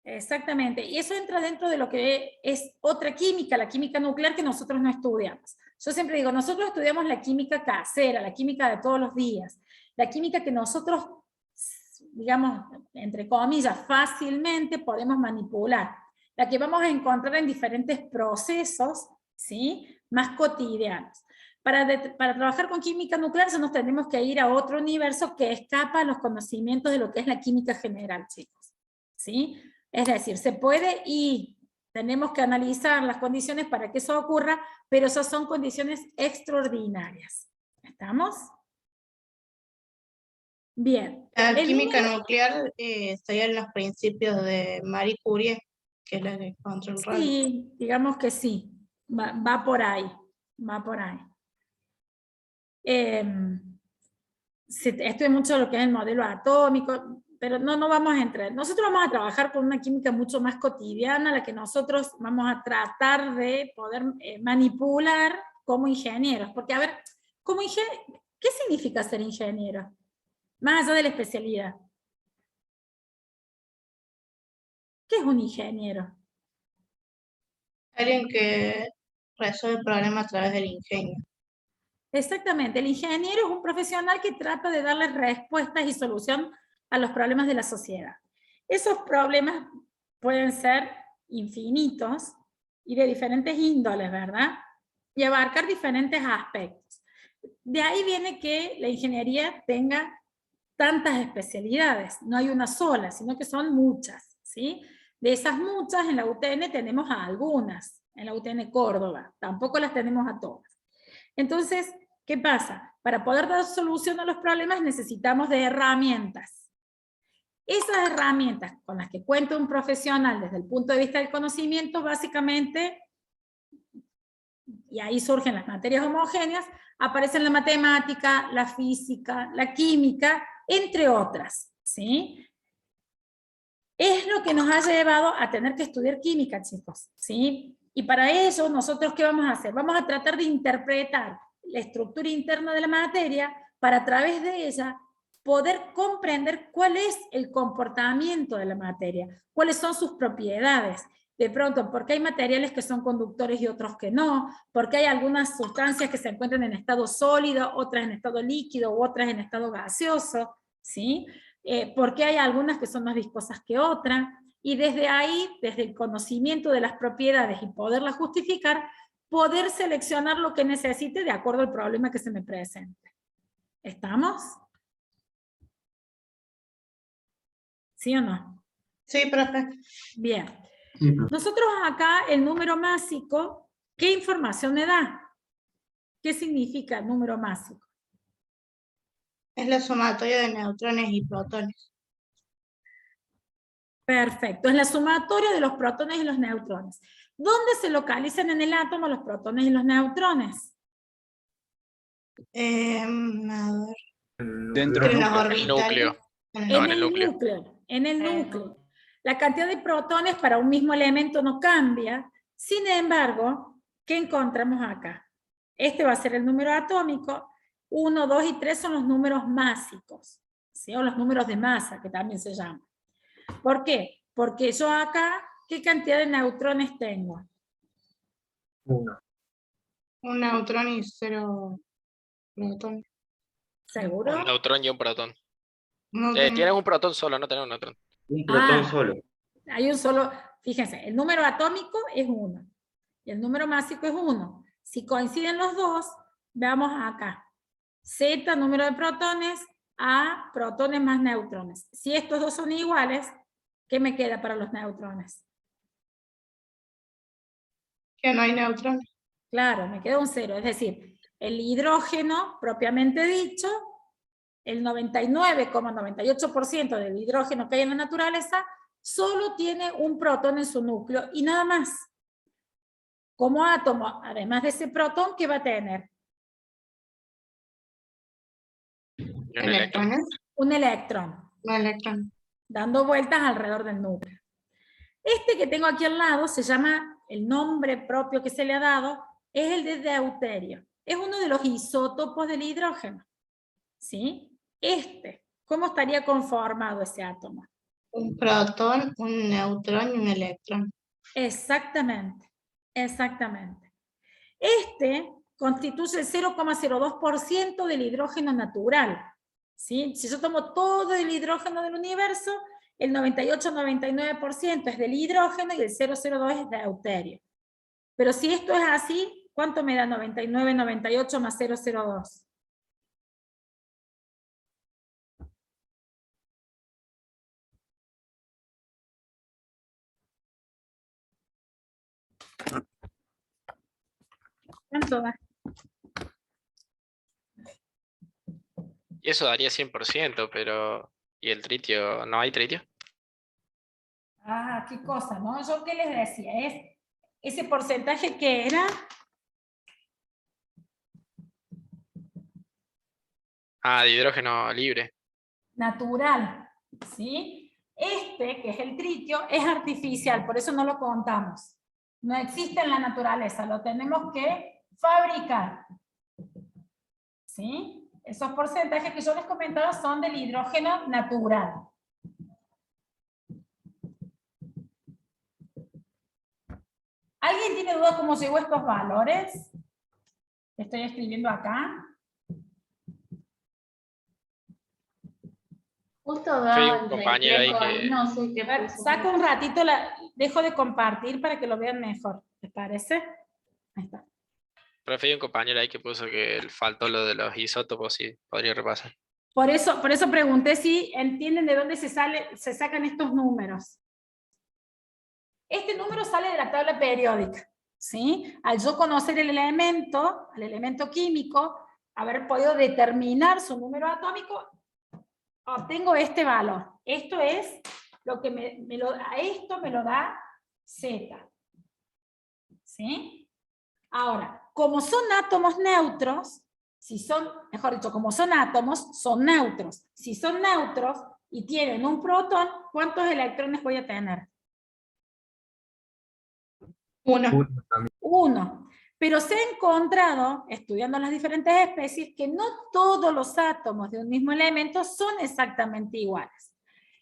Exactamente, y eso entra dentro de lo que es otra química, la química nuclear que nosotros no estudiamos. Yo siempre digo, nosotros estudiamos la química casera, la química de todos los días, la química que nosotros, digamos, entre comillas, fácilmente podemos manipular, la que vamos a encontrar en diferentes procesos, ¿sí? Más cotidianos. Para trabajar con química nuclear nos tenemos que ir a otro universo que escapa a los conocimientos de lo que es la química general, chicos. ¿Sí? Es decir, se puede y tenemos que analizar las condiciones para que eso ocurra, pero esas son condiciones extraordinarias. ¿Estamos? Bien. La química nuclear serían los principios de Marie Curie, que es la que encontró el radio. Sí, digamos que sí. Va por ahí. Va por ahí. Estudio mucho lo que es el modelo atómico, pero no vamos a entrar. Nosotros vamos a trabajar con una química mucho más cotidiana, la que nosotros vamos a tratar de poder manipular como ingenieros. Porque, a ver, ¿qué significa ser ingeniero? Más allá de la especialidad. ¿Qué es un ingeniero? Alguien que resuelve problemas a través del ingenio. Exactamente, el ingeniero es un profesional que trata de darle respuestas y solución a los problemas de la sociedad. Esos problemas pueden ser infinitos y de diferentes índoles, ¿verdad? Y abarcar diferentes aspectos. De ahí viene que la ingeniería tenga tantas especialidades, no hay una sola, sino que son muchas, ¿sí? De esas muchas, en la UTN tenemos a algunas, en la UTN Córdoba, tampoco las tenemos a todas. Entonces, ¿qué pasa? Para poder dar solución a los problemas necesitamos de herramientas. Esas herramientas con las que cuenta un profesional desde el punto de vista del conocimiento, básicamente, y ahí surgen las materias homogéneas, aparecen la matemática, la física, la química, entre otras, ¿sí? Es lo que nos ha llevado a tener que estudiar química, chicos, ¿sí? Y para eso, ¿nosotros qué vamos a hacer? Vamos a tratar de interpretar la estructura interna de la materia para a través de ella poder comprender cuál es el comportamiento de la materia, cuáles son sus propiedades. De pronto, ¿por qué hay materiales que son conductores y otros que no? ¿Por qué hay algunas sustancias que se encuentran en estado sólido, otras en estado líquido, u otras en estado gaseoso? ¿Sí? ¿Por qué hay algunas que son más viscosas que otras? Y desde ahí, desde el conocimiento de las propiedades y poderlas justificar, poder seleccionar lo que necesite de acuerdo al problema que se me presente. ¿Estamos? ¿Sí o no? Sí, profe. Bien. Nosotros acá, el número másico, ¿qué información me da? ¿Qué significa el número másico? Es la sumatoria de neutrones y protones. Perfecto, es la sumatoria de los protones y los neutrones. ¿Dónde se localizan en el átomo los protones y los neutrones? A ver. Dentro En del los núcleo. El núcleo. En No, el núcleo. En el núcleo. La cantidad de protones para un mismo elemento no cambia. Sin embargo, ¿qué encontramos acá? Este va a ser el número atómico. 1, 2 y 3 son los números másicos, ¿sí? O los números de masa, que también se llaman. ¿Por qué? Porque yo acá, ¿qué cantidad de neutrones tengo? 1. Un neutrón y 0 protones. ¿Seguro? Un neutrón y un protón. No, Tienes un protón solo, no tenés un neutrón. Un protón Ah. solo. Hay un solo, fíjense, el número atómico es 1 y el número másico es 1. Si coinciden los dos, veamos acá. Z, número de protones, A, protones más neutrones. Si estos dos son iguales, ¿qué me queda para los neutrones? que no hay neutrones. Claro, me queda un 0, es decir, el hidrógeno propiamente dicho, el 99,98% del hidrógeno que hay en la naturaleza, solo tiene un protón en su núcleo y nada más. Como átomo, además de ese protón, ¿qué va a tener? ¿Electrones? Un electrón. Un electrón. Dando vueltas alrededor del núcleo. Este que tengo aquí al lado se llama, el nombre propio que se le ha dado, es el de deuterio. Es uno de los isótopos del hidrógeno. ¿Sí? ¿Cómo estaría conformado ese átomo? Un protón, un neutrón y un electrón. Exactamente, exactamente. Este constituye el 0,02% del hidrógeno natural. ¿Sí? Si yo tomo todo el hidrógeno del universo, el 98-99% es del hidrógeno y el 0,02 es de deuterio. Pero si esto es así, ¿cuánto me da 99-98 más 0,02? ¿Cuánto da? Y eso daría 100%, pero... ¿Y el tritio? ¿No hay tritio? Ah, qué cosa, ¿no? Yo qué les decía, es ese porcentaje que era... Ah, de hidrógeno libre. natural, ¿sí? Este, que es el tritio, es artificial, por eso no lo contamos. No existe en la naturaleza, lo tenemos que fabricar. ¿Sí? Esos porcentajes que yo les comentaba son del hidrógeno natural. ¿Alguien tiene duda cómo llegó a estos valores? Estoy escribiendo acá. Justo Hay daba un el compañero ahí reflejo que... no sé qué A ver, puso. saco un ratito, dejo de compartir para que lo vean mejor. ¿Les parece? Ahí está. Profe, hay un compañero ahí que puso que faltó lo de los isótopos, sí, podría repasar. Por eso pregunté si entienden de dónde se sacan estos números. Este número sale de la tabla periódica, ¿sí? Al yo conocer el elemento químico, haber podido determinar su número atómico, obtengo este valor. Esto es lo que a esto me lo da Z. ¿Sí? Ahora, como son átomos neutros, como son átomos, son neutros. Si son neutros y tienen un protón, ¿cuántos electrones voy a tener? Uno. Pero se ha encontrado, estudiando las diferentes especies, que no todos los átomos de un mismo elemento son exactamente iguales.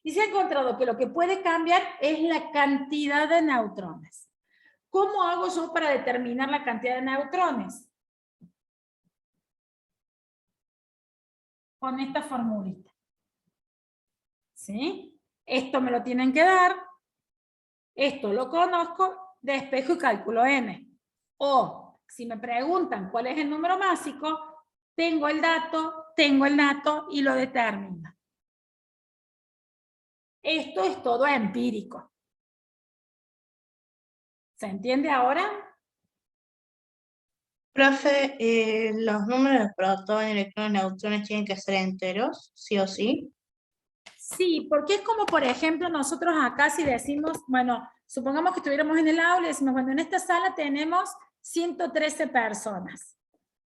Y se ha encontrado que lo que puede cambiar es la cantidad de neutrones. ¿Cómo hago yo para determinar la cantidad de neutrones? Con esta formulita. ¿Sí? Esto me lo tienen que dar. Esto lo conozco, despejo y cálculo n. O, si me preguntan cuál es el número másico, tengo el dato y lo determino. Esto es todo empírico. ¿Se entiende ahora? Profe, ¿los números de protones, electrones, neutrones tienen que ser enteros, sí o sí? Sí, porque es como, por ejemplo, nosotros acá si decimos, bueno, supongamos que estuviéramos en el aula y decimos, bueno, en esta sala tenemos 113 personas,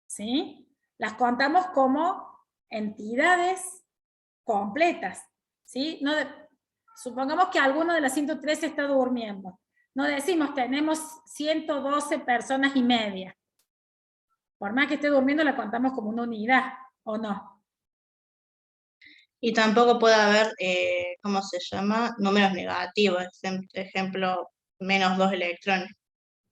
¿sí? Las contamos como entidades completas, ¿sí? Supongamos que alguno de las 113 está durmiendo. No decimos, tenemos 112 personas y media. Por más que esté durmiendo, la contamos como una unidad, ¿o no? Y tampoco puede haber, ¿cómo se llama? Números negativos, ejemplo, menos 2 electrones.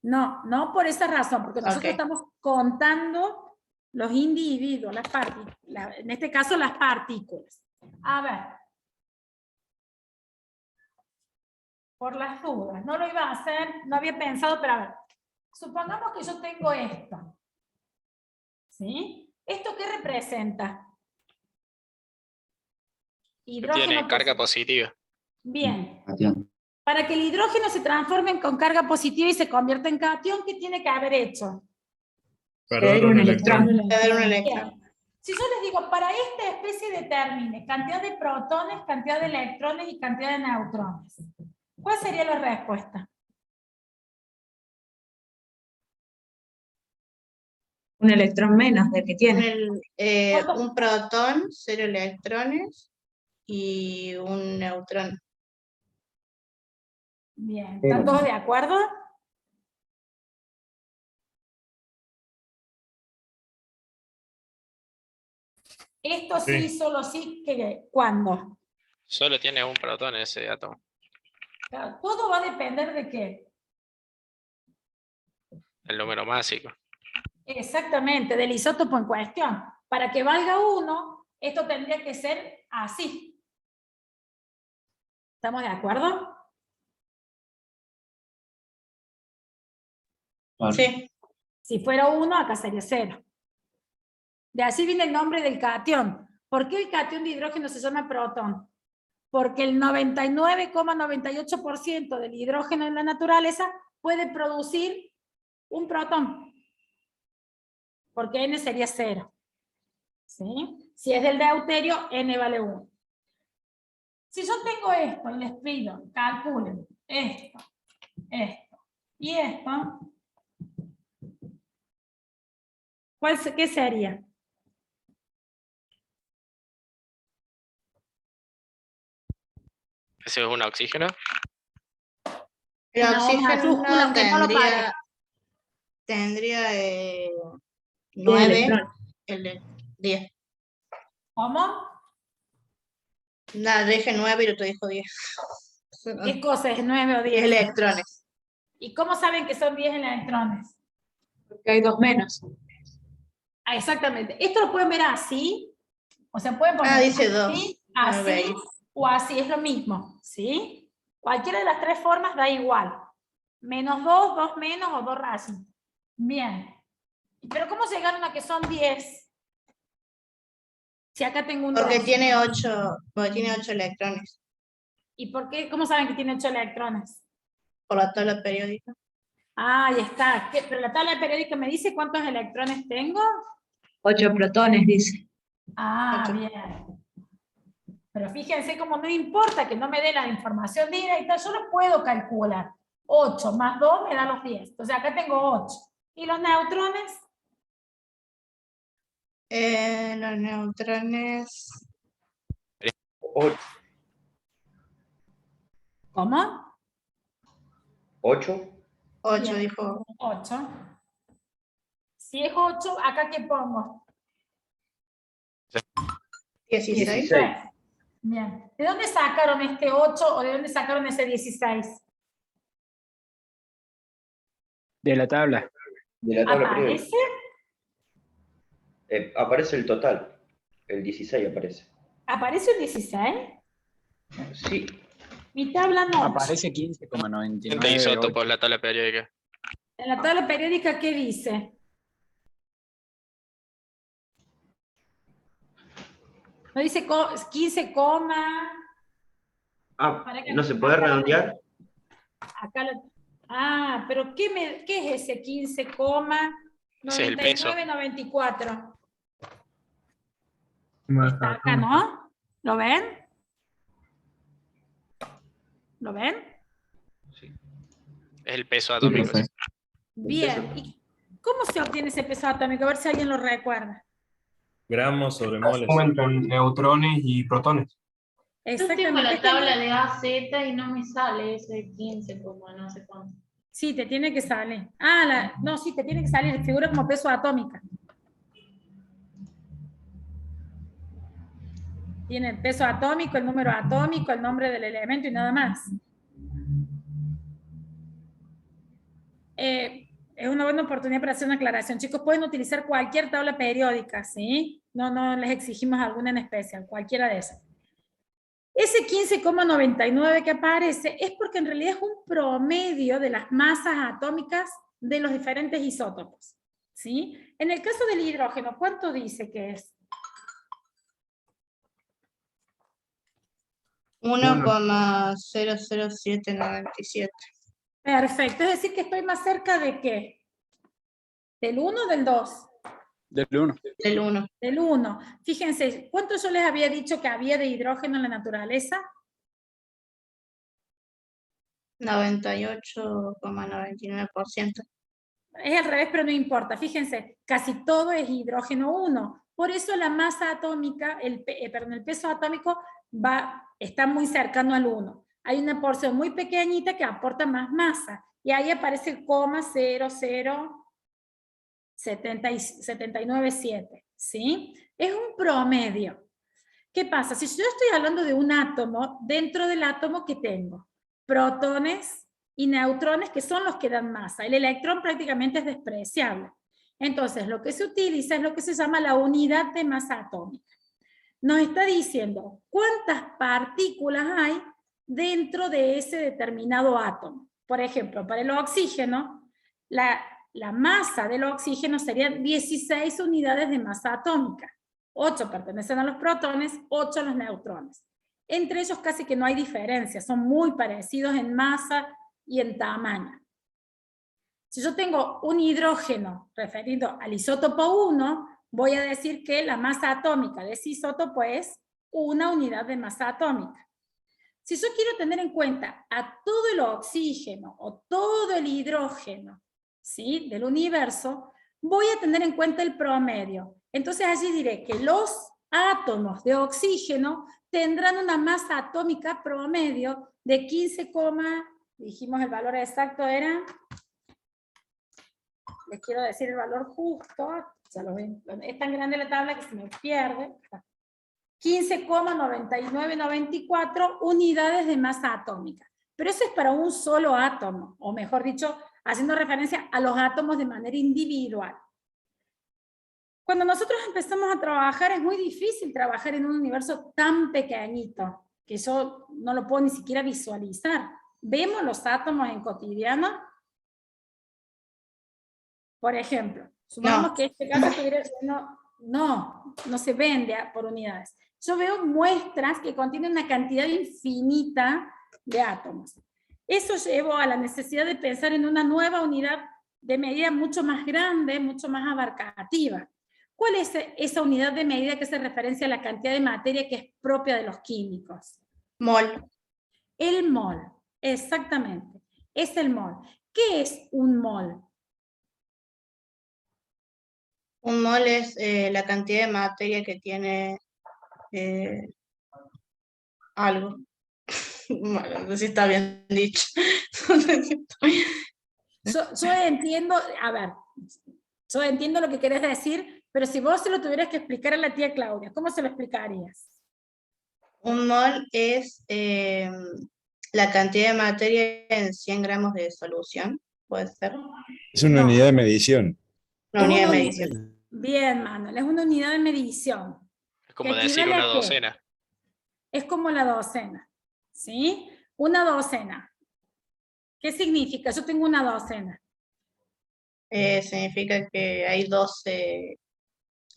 No, no por esa razón, porque nosotros estamos contando los individuos, las partículas, en este caso las partículas. A ver. Por las dudas, no lo iba a hacer, no había pensado, pero a ver. Supongamos que yo tengo esto. ¿Sí? ¿Esto qué representa? Hidrógeno Tiene carga positiva. Bien. Para que el hidrógeno se transforme con carga positiva y se convierta en catión, ¿qué tiene que haber hecho? Perder un electrón. Bien. Si yo les digo, para esta especie determine cantidad de protones, cantidad de electrones y cantidad de neutrones, ¿cuál sería la respuesta? Un electrón menos del que tiene. Un protón, 0 electrones y un neutrón. Bien, ¿están todos de acuerdo? Esto sí, solo sí, que ¿cuándo? Solo tiene un protón ese átomo. Claro, todo va a depender de qué. El número másico. Exactamente, del isótopo en cuestión. Para que valga 1, esto tendría que ser así. ¿Estamos de acuerdo? Sí. Si fuera 1, acá sería 0. De así viene el nombre del catión. ¿Por qué el catión de hidrógeno se llama protón? Porque el 99,98% del hidrógeno en la naturaleza puede producir un protón. Porque N sería 0. ¿Sí? Si es del deuterio, N vale 1. Si yo tengo esto y les pido, calculen esto, esto y esto, ¿qué sería? ¿Ese es un oxígeno? El oxígeno aunque no lo parezca. tendría 9, el de 10. ¿Cómo? Nada, dije 9 y el otro dijo 10. ¿Qué cosa es 9 o 10? Electrones. ¿Y cómo saben que son 10 electrones? Porque hay 2 menos. Ah, exactamente. Esto lo pueden ver así. O sea, pueden poner dice así, 2. así o así. Es lo mismo. ¿Sí? Cualquiera de las tres formas da igual. Menos 2, 2 menos o 2 rayos. Bien. ¿Pero cómo llegaron a que son 10? Si acá tengo un Porque 2. tiene 8 electrones, ¿Y por qué? ¿Cómo saben que tiene 8 electrones? por la tabla periódica. Ah, ahí está. Pero la tabla periódica me dice cuántos electrones tengo. 8 protones, dice. Ah, bien. Pero fíjense como no importa que no me dé la información directa, yo lo puedo calcular. 8 más 2 me da los 10. Entonces acá tengo 8. ¿Y los neutrones? Los neutrones. ¿Cómo? 8. 8 dijo. 8. Si es 8, ¿acá qué pongo? 16. Bien. ¿De dónde sacaron este 8 o de dónde sacaron ese 16? De la tabla. De la tabla periódica. ¿Aparece? Aparece el total. El 16 aparece. ¿Aparece el 16? Sí. Mi tabla no. Aparece 15,99. De isótopos, la tabla periódica. En la tabla periódica, ¿qué dice? ¿No dice 15, ¿No se puede redondear? acá pero ¿qué es ese 15, Ese es el peso. 99,94? Masa Está acá, atómica. ¿no? ¿Lo ven? ¿Lo ven? Es el peso atómico. profe. Bien. ¿Y cómo se obtiene ese peso atómico? A ver si alguien lo recuerda. Gramos sobre moles. Entre neutrones y protones. Yo tengo la tabla de AZ y no me sale ese 15, como no sé cuánto. Sí, te tiene que salir. No, sí, te tiene que salir. Figura como peso atómica. Tiene el peso atómico, el número atómico, el nombre del elemento y nada más. Es una buena oportunidad para hacer una aclaración. Chicos, pueden utilizar cualquier tabla periódica, ¿sí? No les exigimos alguna en especial, cualquiera de esas. Ese 15,99 que aparece es porque en realidad es un promedio de las masas atómicas de los diferentes isótopos, ¿sí? En el caso del hidrógeno, ¿cuánto dice que es? 1,00797. Perfecto, es decir que estoy más cerca de ¿qué? ¿Del 1 o del 2? Del 1. Del 1. Del 1. Fíjense, ¿cuánto yo les había dicho que había de hidrógeno en la naturaleza? 98,99%. Es al revés, pero no importa. Fíjense, casi todo es hidrógeno 1. Por eso la masa atómica, el peso atómico está muy cercano al 1. Hay una porción muy pequeñita que aporta más masa. Y ahí aparece el 0,079,7, ¿sí? Es un promedio. ¿Qué pasa? Si yo estoy hablando de un átomo, dentro del átomo, ¿qué tengo? Protones y neutrones, que son los que dan masa. El electrón prácticamente es despreciable. Entonces, lo que se utiliza es lo que se llama la unidad de masa atómica. Nos está diciendo cuántas partículas hay dentro de ese determinado átomo. Por ejemplo, para el oxígeno, la masa del oxígeno serían 16 unidades de masa atómica. 8 pertenecen a los protones, 8 a los neutrones. Entre ellos casi que no hay diferencia, son muy parecidos en masa y en tamaño. Si yo tengo un hidrógeno referido al isótopo 1, voy a decir que la masa atómica de ese isótopo es 1 unidad de masa atómica. Si yo quiero tener en cuenta a todo el oxígeno o todo el hidrógeno, ¿sí?, del universo, voy a tener en cuenta el promedio. Entonces allí diré que los átomos de oxígeno tendrán una masa atómica promedio de 15, dijimos el valor exacto era, les quiero decir el valor justo, ya lo ven, es tan grande la tabla que se me pierde, 15,9994 unidades de masa atómica. Pero eso es para un solo átomo, o mejor dicho, haciendo referencia a los átomos de manera individual. Cuando nosotros empezamos a trabajar, es muy difícil trabajar en un universo tan pequeñito, que yo no lo puedo ni siquiera visualizar. ¿Vemos los átomos en cotidiano? Por ejemplo, supongamos que este caso estuviera lleno No se vende por unidades. Yo veo muestras que contienen una cantidad infinita de átomos. Eso llevó a la necesidad de pensar en una nueva unidad de medida mucho más grande, mucho más abarcativa. ¿Cuál es esa unidad de medida que hace referencia a la cantidad de materia que es propia de los químicos? Mol. El mol, exactamente. Es el mol. ¿Qué es un mol? Un mol es la cantidad de materia que tiene algo. Bueno, no sé si está bien dicho. Yo entiendo, a ver, yo entiendo lo que querés decir, pero si vos se lo tuvieras que explicar a la tía Claudia, ¿cómo se lo explicarías? Un mol es la cantidad de materia en 100 gramos de solución, ¿puede ser? Es una unidad de medición. Una unidad de medición. Bien, Manuel, es una unidad de medición. Es como ¿Que decir equivale una a qué? docena. Es como la docena, ¿sí? Una docena. ¿Qué significa? Yo tengo una docena. Significa que hay 12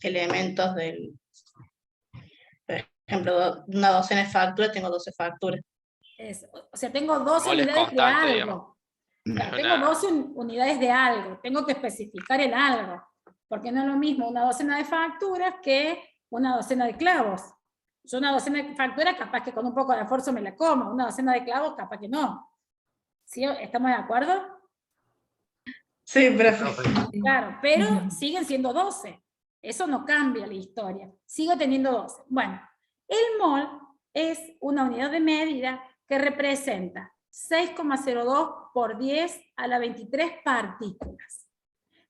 elementos del... Por ejemplo, una docena de facturas, tengo 12 facturas. O sea, tengo 12 Mol es unidades de constante, algo. digamos. Claro, Es tengo una- 12 unidades de algo. Tengo que especificar el algo. Porque no es lo mismo una docena de facturas que una docena de clavos. Yo una docena de facturas capaz que con un poco de esfuerzo me la como. Una docena de clavos capaz que no. ¿Sí? ¿Estamos de acuerdo? Sí, profe. Claro, pero siguen siendo 12. Eso no cambia la historia. Sigo teniendo 12. Bueno, el mol es una unidad de medida que representa 6,02 por 10 a la 23 partículas.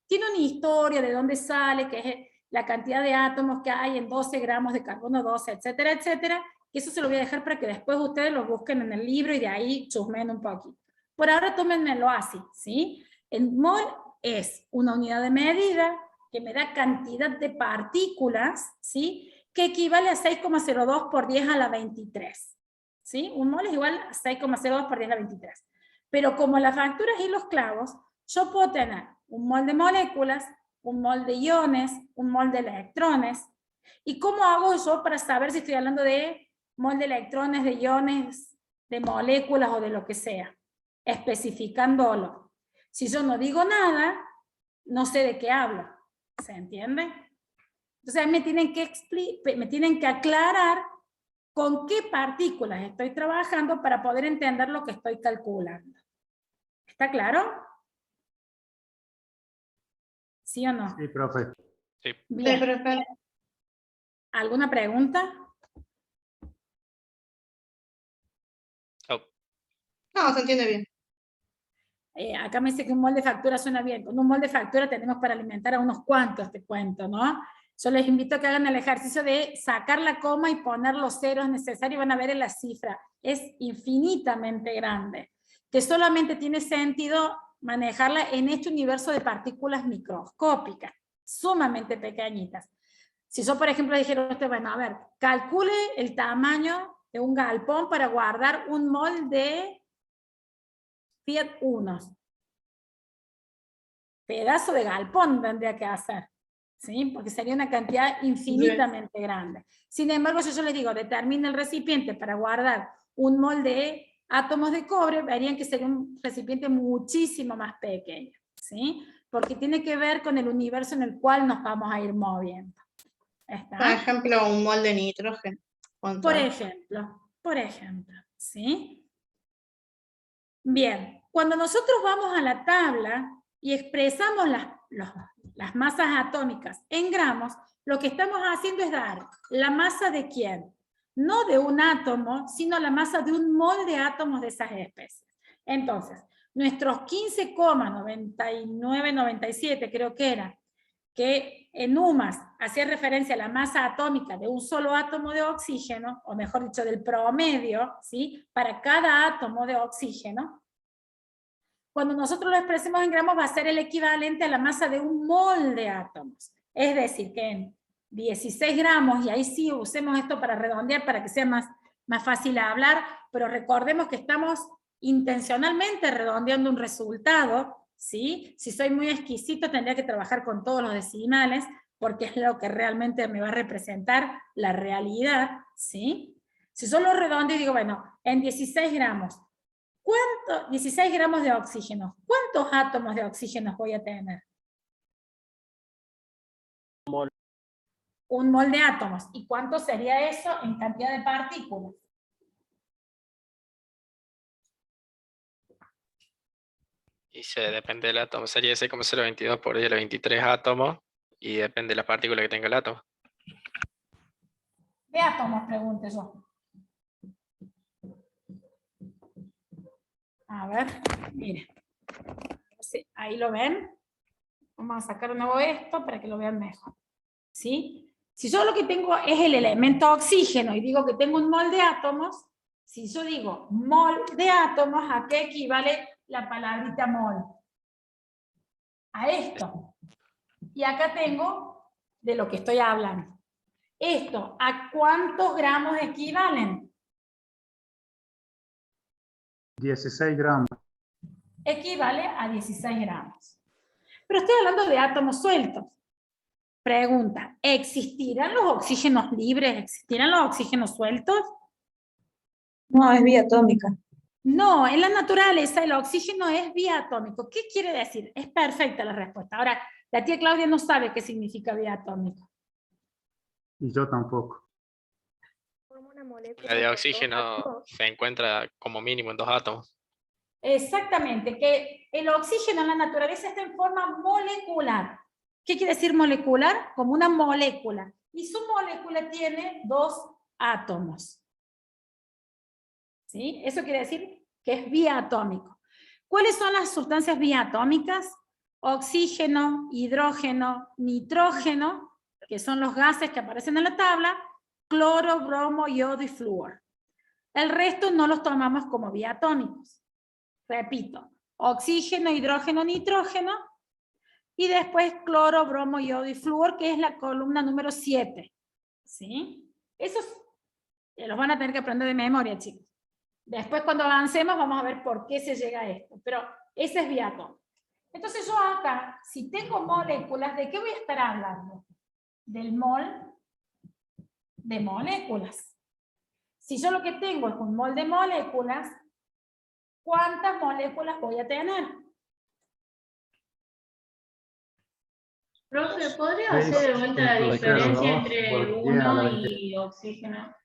Tiene una historia de dónde sale, que es la cantidad de átomos que hay en 12 gramos de carbono 12, etcétera, etcétera. Y eso se lo voy a dejar para que después ustedes lo busquen en el libro y de ahí chusmen un poquito. Por ahora tómenmelo así, ¿sí? El mol es una unidad de medida que me da cantidad de partículas, ¿sí? Que equivale a 6,02 por 10 a la 23. ¿Sí? Un mol es igual a 6,02 por 10 a la 23. Pero como las facturas y los clavos, yo puedo tener un mol de moléculas, un mol de iones, un mol de electrones. ¿Y cómo hago yo para saber si estoy hablando de mol de electrones, de iones, de moléculas o de lo que sea? Especificándolo. Si yo no digo nada, no sé de qué hablo. ¿Se entiende? Entonces me tienen que aclarar con qué partículas estoy trabajando para poder entender lo que estoy calculando. ¿Está claro? ¿Sí o no? Sí, profe. Sí. Bien. Sí, profe. ¿Alguna pregunta? No, se entiende bien. Acá me dice que un mol de factura suena bien. Con un mol de factura tenemos para alimentar a unos cuantos, te cuento, ¿no? Yo les invito a que hagan el ejercicio de sacar la coma y poner los ceros necesarios, van a ver en la cifra. Es infinitamente grande, que solamente tiene sentido manejarla en este universo de partículas microscópicas, sumamente pequeñitas. Si yo, por ejemplo, dijera, bueno, a ver, calcule el tamaño de un galpón para guardar un mol de Fiat Unos. Pedazo de galpón tendría que hacer, ¿sí? Porque sería una cantidad infinitamente grande. Sin embargo, si yo les digo, determine el recipiente para guardar un mol de átomos de cobre, verían que sería un recipiente muchísimo más pequeño, ¿sí? Porque tiene que ver con el universo en el cual nos vamos a ir moviendo. ¿Está? Por ejemplo, un mol de nitrógeno. Por ejemplo, ¿sí? Bien, cuando nosotros vamos a la tabla y expresamos las masas atómicas en gramos, lo que estamos haciendo es dar la masa de quién, no de un átomo, sino la masa de un mol de átomos de esas especies. Entonces, nuestros 15,9997 creo que era, que en UMAS hacía referencia a la masa atómica de un solo átomo de oxígeno, o mejor dicho, del promedio, ¿sí? Para cada átomo de oxígeno. Cuando nosotros lo expresemos en gramos va a ser el equivalente a la masa de un mol de átomos. Es decir, que en 16 gramos, y ahí sí usemos esto para redondear, para que sea más fácil hablar, pero recordemos que estamos intencionalmente redondeando un resultado, ¿sí? Si soy muy exquisito tendría que trabajar con todos los decimales, porque es lo que realmente me va a representar la realidad, ¿sí? Si solo redondeo y digo, bueno, en 16 gramos, 16 gramos de oxígeno, ¿cuántos átomos de oxígeno voy a tener? Un mol de átomos. ¿Y cuánto sería eso en cantidad de partículas? Y depende del átomo. Sería 6,022 por 10 a la 23 átomos. Y depende de la partícula que tenga el átomo. ¿Qué átomos? Pregunte yo. A ver, miren. Sí, ahí lo ven. Vamos a sacar de nuevo esto para que lo vean mejor. ¿Sí? Si yo lo que tengo es el elemento oxígeno y digo que tengo un mol de átomos, si yo digo mol de átomos, ¿a qué equivale la palabrita mol? A esto. Y acá tengo de lo que estoy hablando. Esto, ¿a cuántos gramos equivalen? 16 gramos. Equivale a 16 gramos. Pero estoy hablando de átomos sueltos. Pregunta, ¿existirán los oxígenos libres? ¿Existirán los oxígenos sueltos? No, es vía atómica. No, en la naturaleza el oxígeno es biatómico. ¿Qué quiere decir? Es perfecta la respuesta. Ahora, la tía Claudia no sabe qué significa biatómico. Y yo tampoco. La de oxígeno se encuentra como mínimo en 2 átomos. Exactamente, que el oxígeno en la naturaleza está en forma molecular. ¿Qué quiere decir molecular? Como una molécula. Y su molécula tiene 2 átomos. ¿Sí? Eso quiere decir que es biatómico. ¿Cuáles son las sustancias biatómicas? Oxígeno, hidrógeno, nitrógeno, que son los gases que aparecen en la tabla, cloro, bromo, yodo y flúor. El resto no los tomamos como biatómicos. Repito, oxígeno, hidrógeno, nitrógeno, y después cloro, bromo, yodo y flúor, que es la columna número 7. ¿Sí? Esos los van a tener que aprender de memoria, chicos. Después, cuando avancemos, vamos a ver por qué se llega a esto. Pero ese es biatómico. Entonces yo acá, si tengo moléculas, ¿de qué voy a estar hablando? Del mol de moléculas. Si yo lo que tengo es un mol de moléculas, ¿cuántas moléculas voy a tener? Profe, ¿podría hacer de vuelta la diferencia entre 1 y oxígeno?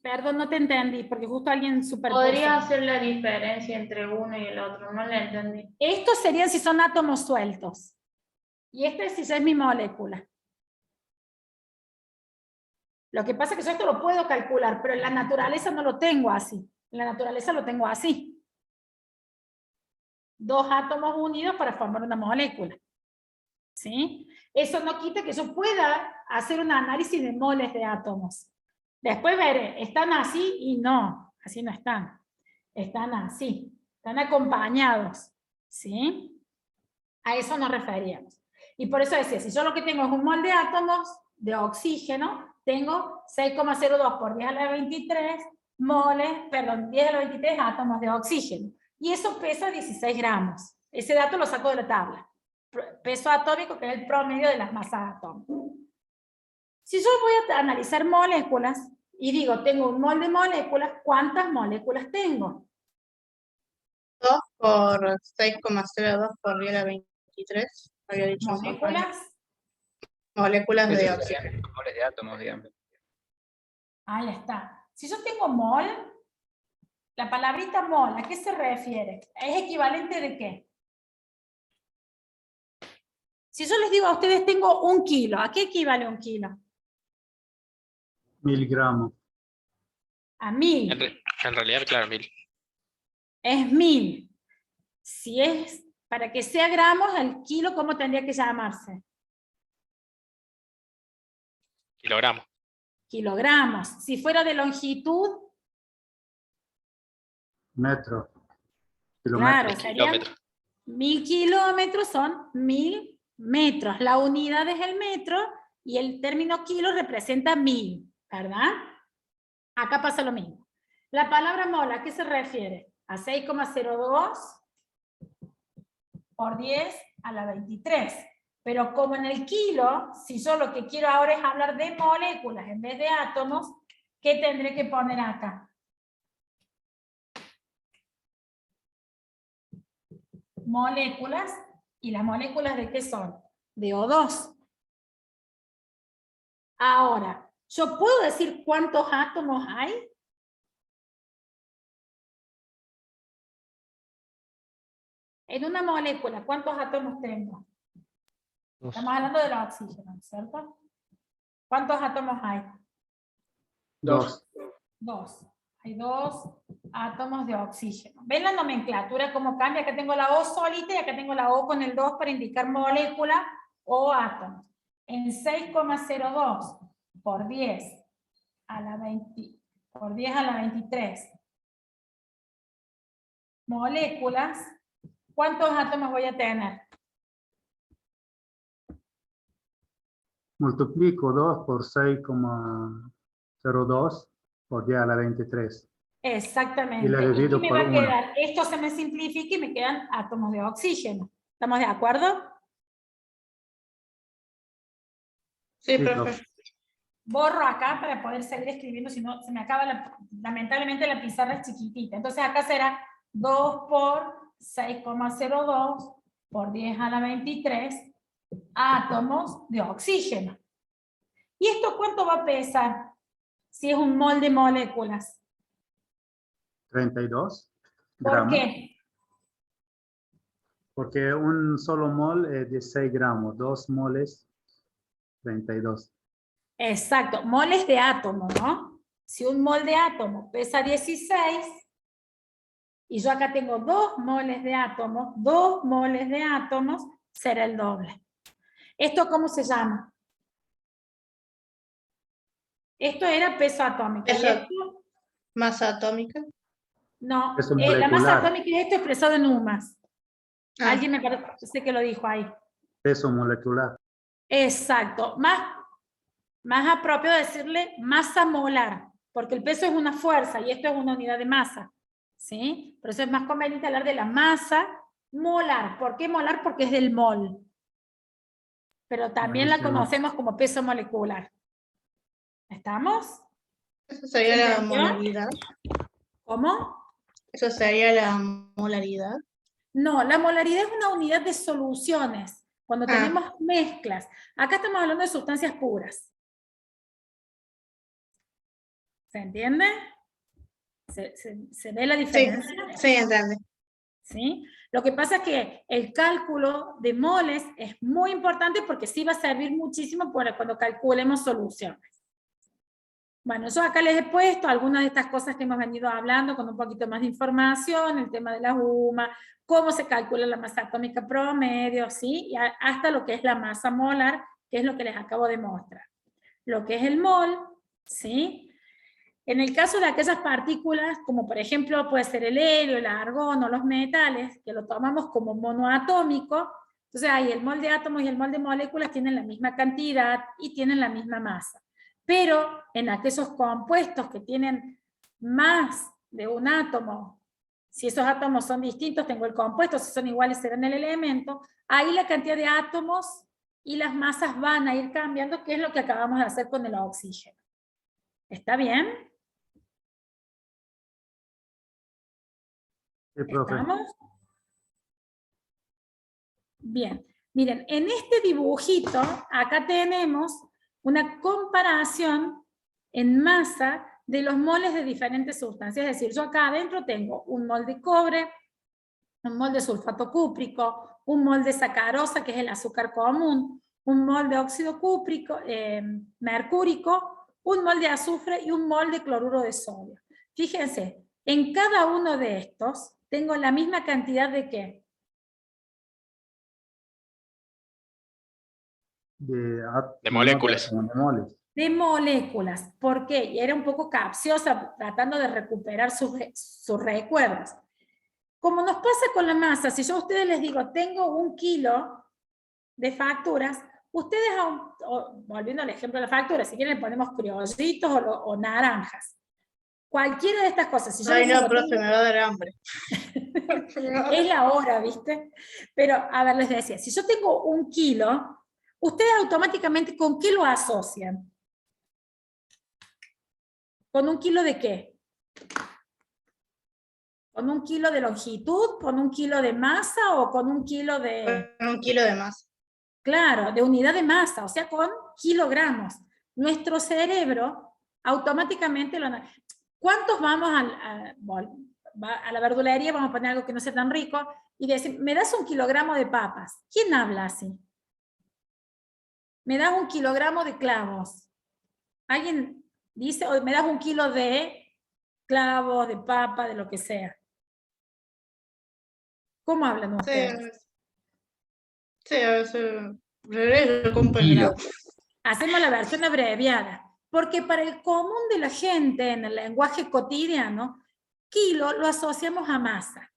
Perdón, no te entendí, porque justo alguien superpuso. ¿Podría hacer la diferencia entre uno y el otro? No la entendí. Estos serían si son átomos sueltos. Y este si es mi molécula. Lo que pasa es que yo esto lo puedo calcular, pero en la naturaleza no lo tengo así. En la naturaleza lo tengo así. 2 átomos unidos para formar una molécula. ¿Sí? Eso no quita que yo pueda hacer un análisis de moles de átomos. Después veré, ¿están así? Y no, así no están. Están así, están acompañados. ¿Sí? A eso nos referíamos. Y por eso decía, si yo lo que tengo es un mol de átomos de oxígeno, tengo 6,02 por 10 a la 23 moles, perdón, 10 a la 23 átomos de oxígeno. Y eso pesa 16 gramos. Ese dato lo saco de la tabla. Peso atómico, que es el promedio de las masas atómicas. Si yo voy a analizar moléculas, y digo, tengo un mol de moléculas, ¿cuántas moléculas tengo? 2 por 6,02 por 10 a la 23. Había dicho ¿Moléculas? Moléculas de Eso oxígeno. serían moles de átomos, digamos. Ahí está. Si yo tengo mol, la palabrita mol, ¿a qué se refiere? ¿Es equivalente de qué? Si yo les digo a ustedes tengo 1 kilo, ¿a qué equivale 1 kilo? 1000 gramos. A 1000. En realidad, claro, 1000. Es 1000. Si es para que sea gramos, el kilo, ¿cómo tendría que llamarse? Kilogramos. Kilogramos. Si fuera de longitud, Metro. claro, Kilómetro. serían 1000 kilómetros, son 1000 metros. La unidad es el metro y el término kilo representa 1000, ¿verdad? Acá pasa lo mismo. La palabra mol, ¿a qué se refiere? A 6,02 por 10 a la 23. Pero como en el kilo, si yo lo que quiero ahora es hablar de moléculas en vez de átomos, ¿qué tendré que poner acá? Moléculas, ¿y las moléculas de qué son? De O2. Ahora, ¿yo puedo decir cuántos átomos hay? En una molécula, ¿cuántos átomos tengo? Estamos hablando del oxígeno, ¿cierto? ¿Cuántos átomos hay? 2. 2. Hay 2 átomos de oxígeno. ¿Ven la nomenclatura cómo cambia? Acá tengo la O solita y acá tengo la O con el 2 para indicar molécula o átomo. En 6,02 por 10 a la 23 moléculas, ¿cuántos átomos voy a tener? Multiplico 2 por 6,02 por 10 a la 23. Exactamente. Y la divido ¿Y qué me por va a 1. quedar? Esto se me simplifica y me quedan átomos de oxígeno. ¿Estamos de acuerdo? Sí, profe. Borro acá para poder seguir escribiendo, si no se me acaba, lamentablemente la pizarra es chiquitita. Entonces acá será 2 por 6,02 por 10 a la 23 átomos de oxígeno. ¿Y esto cuánto va a pesar? Si es un mol de moléculas. 32 ¿Por gramos. qué? Porque un solo mol es de 6 gramos. 2 moles, 32. Exacto, moles de átomo, ¿no? Si un mol de átomo pesa 16, y yo acá tengo 2 moles de átomos, 2 moles de átomos, será el doble. ¿Esto cómo se llama? Esto era peso atómico. ¿Y esto? Masa atómica. No, Peso la masa molecular. atómica de esto expresado en UMAS. Ah. Alguien me parece que lo dijo ahí. Peso molecular. Exacto, más apropiado decirle masa molar, porque el peso es una fuerza y esto es una unidad de masa, ¿sí? Por eso es más conveniente hablar de la masa molar. ¿Por qué molar? Porque es del mol. Pero también la Buenísimo. conocemos como peso molecular. ¿Estamos? Eso sería ¿Se la entendió? molaridad. ¿Cómo? Eso sería la molaridad. No, la molaridad es una unidad de soluciones. Cuando tenemos mezclas. Acá estamos hablando de sustancias puras. ¿Se entiende? ¿Se ve la diferencia? Sí, entiende. ¿Sí? Lo que pasa es que el cálculo de moles es muy importante porque sí va a servir muchísimo para cuando calculemos soluciones. Bueno, yo acá les he puesto algunas de estas cosas que hemos venido hablando con un poquito más de información, el tema de la UMA, cómo se calcula la masa atómica promedio, ¿sí? Y hasta lo que es la masa molar, que es lo que les acabo de mostrar. Lo que es el mol, ¿sí? En el caso de aquellas partículas, como por ejemplo puede ser el helio, el argón o los metales, que lo tomamos como monoatómico, entonces ahí el mol de átomos y el mol de moléculas tienen la misma cantidad y tienen la misma masa. Pero en aquellos compuestos que tienen más de un átomo, si esos átomos son distintos, tengo el compuesto, si son iguales serán el elemento, ahí la cantidad de átomos y las masas van a ir cambiando, que es lo que acabamos de hacer con el oxígeno. ¿Está bien? Sí, profe. ¿Estamos? Bien. Miren, en este dibujito, acá tenemos una comparación en masa de los moles de diferentes sustancias. Es decir, yo acá adentro tengo un mol de cobre, un mol de sulfato cúprico, un mol de sacarosa, que es el azúcar común, un mol de óxido cúprico, mercúrico, un mol de azufre y un mol de cloruro de sodio. Fíjense, en cada uno de estos tengo la misma cantidad de ¿qué? De moléculas. De moléculas. ¿Por qué? Y era un poco capciosa tratando de recuperar sus recuerdos. Como nos pasa con la masa, si yo a ustedes les digo, tengo 1 kilo de facturas, ustedes, volviendo al ejemplo de la factura, si quieren le ponemos criollitos o naranjas. Cualquiera de estas cosas. Si yo Ay, les no, digo, profe, me va a dar hambre. es la hora, ¿viste? Pero, a ver, les decía, si yo tengo 1 kilo ¿Ustedes automáticamente con qué lo asocian? ¿Con un kilo de qué? ¿Con un kilo de longitud? ¿Con un kilo de masa? ¿O con un kilo de...? Con un kilo de masa. Claro, de unidad de masa, o sea, con kilogramos. Nuestro cerebro automáticamente lo... ¿Cuántos vamos a la verdulería, vamos a poner algo que no sea tan rico, y decir, ¿me das un kilogramo de papas? ¿Quién habla así? ¿Me das un kilogramo de clavos? ¿Alguien dice, o me das un kilo de clavos, de papa, de lo que sea? ¿Cómo hablan ustedes? Sí, a veces yo compro en el auto. Hacemos la versión abreviada, porque para el común de la gente, en el lenguaje cotidiano, kilo lo asociamos a masa.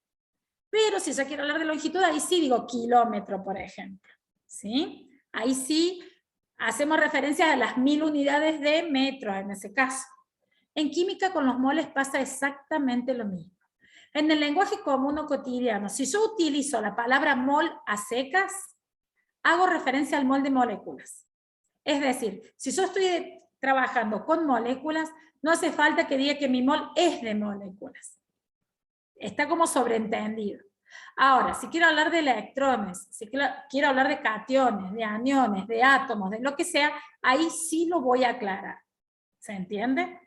Pero si yo quiero hablar de longitud, ahí sí digo kilómetro, por ejemplo. ¿Sí? Ahí sí hacemos referencia a las 1000 unidades de metro, en ese caso. En química con los moles pasa exactamente lo mismo. En el lenguaje común o cotidiano, si yo utilizo la palabra mol a secas, hago referencia al mol de moléculas. Es decir, si yo estoy trabajando con moléculas, no hace falta que diga que mi mol es de moléculas. Está como sobreentendido. Ahora, si quiero hablar de electrones, si quiero hablar de cationes, de aniones, de átomos, de lo que sea, ahí sí lo voy a aclarar. ¿Se entiende?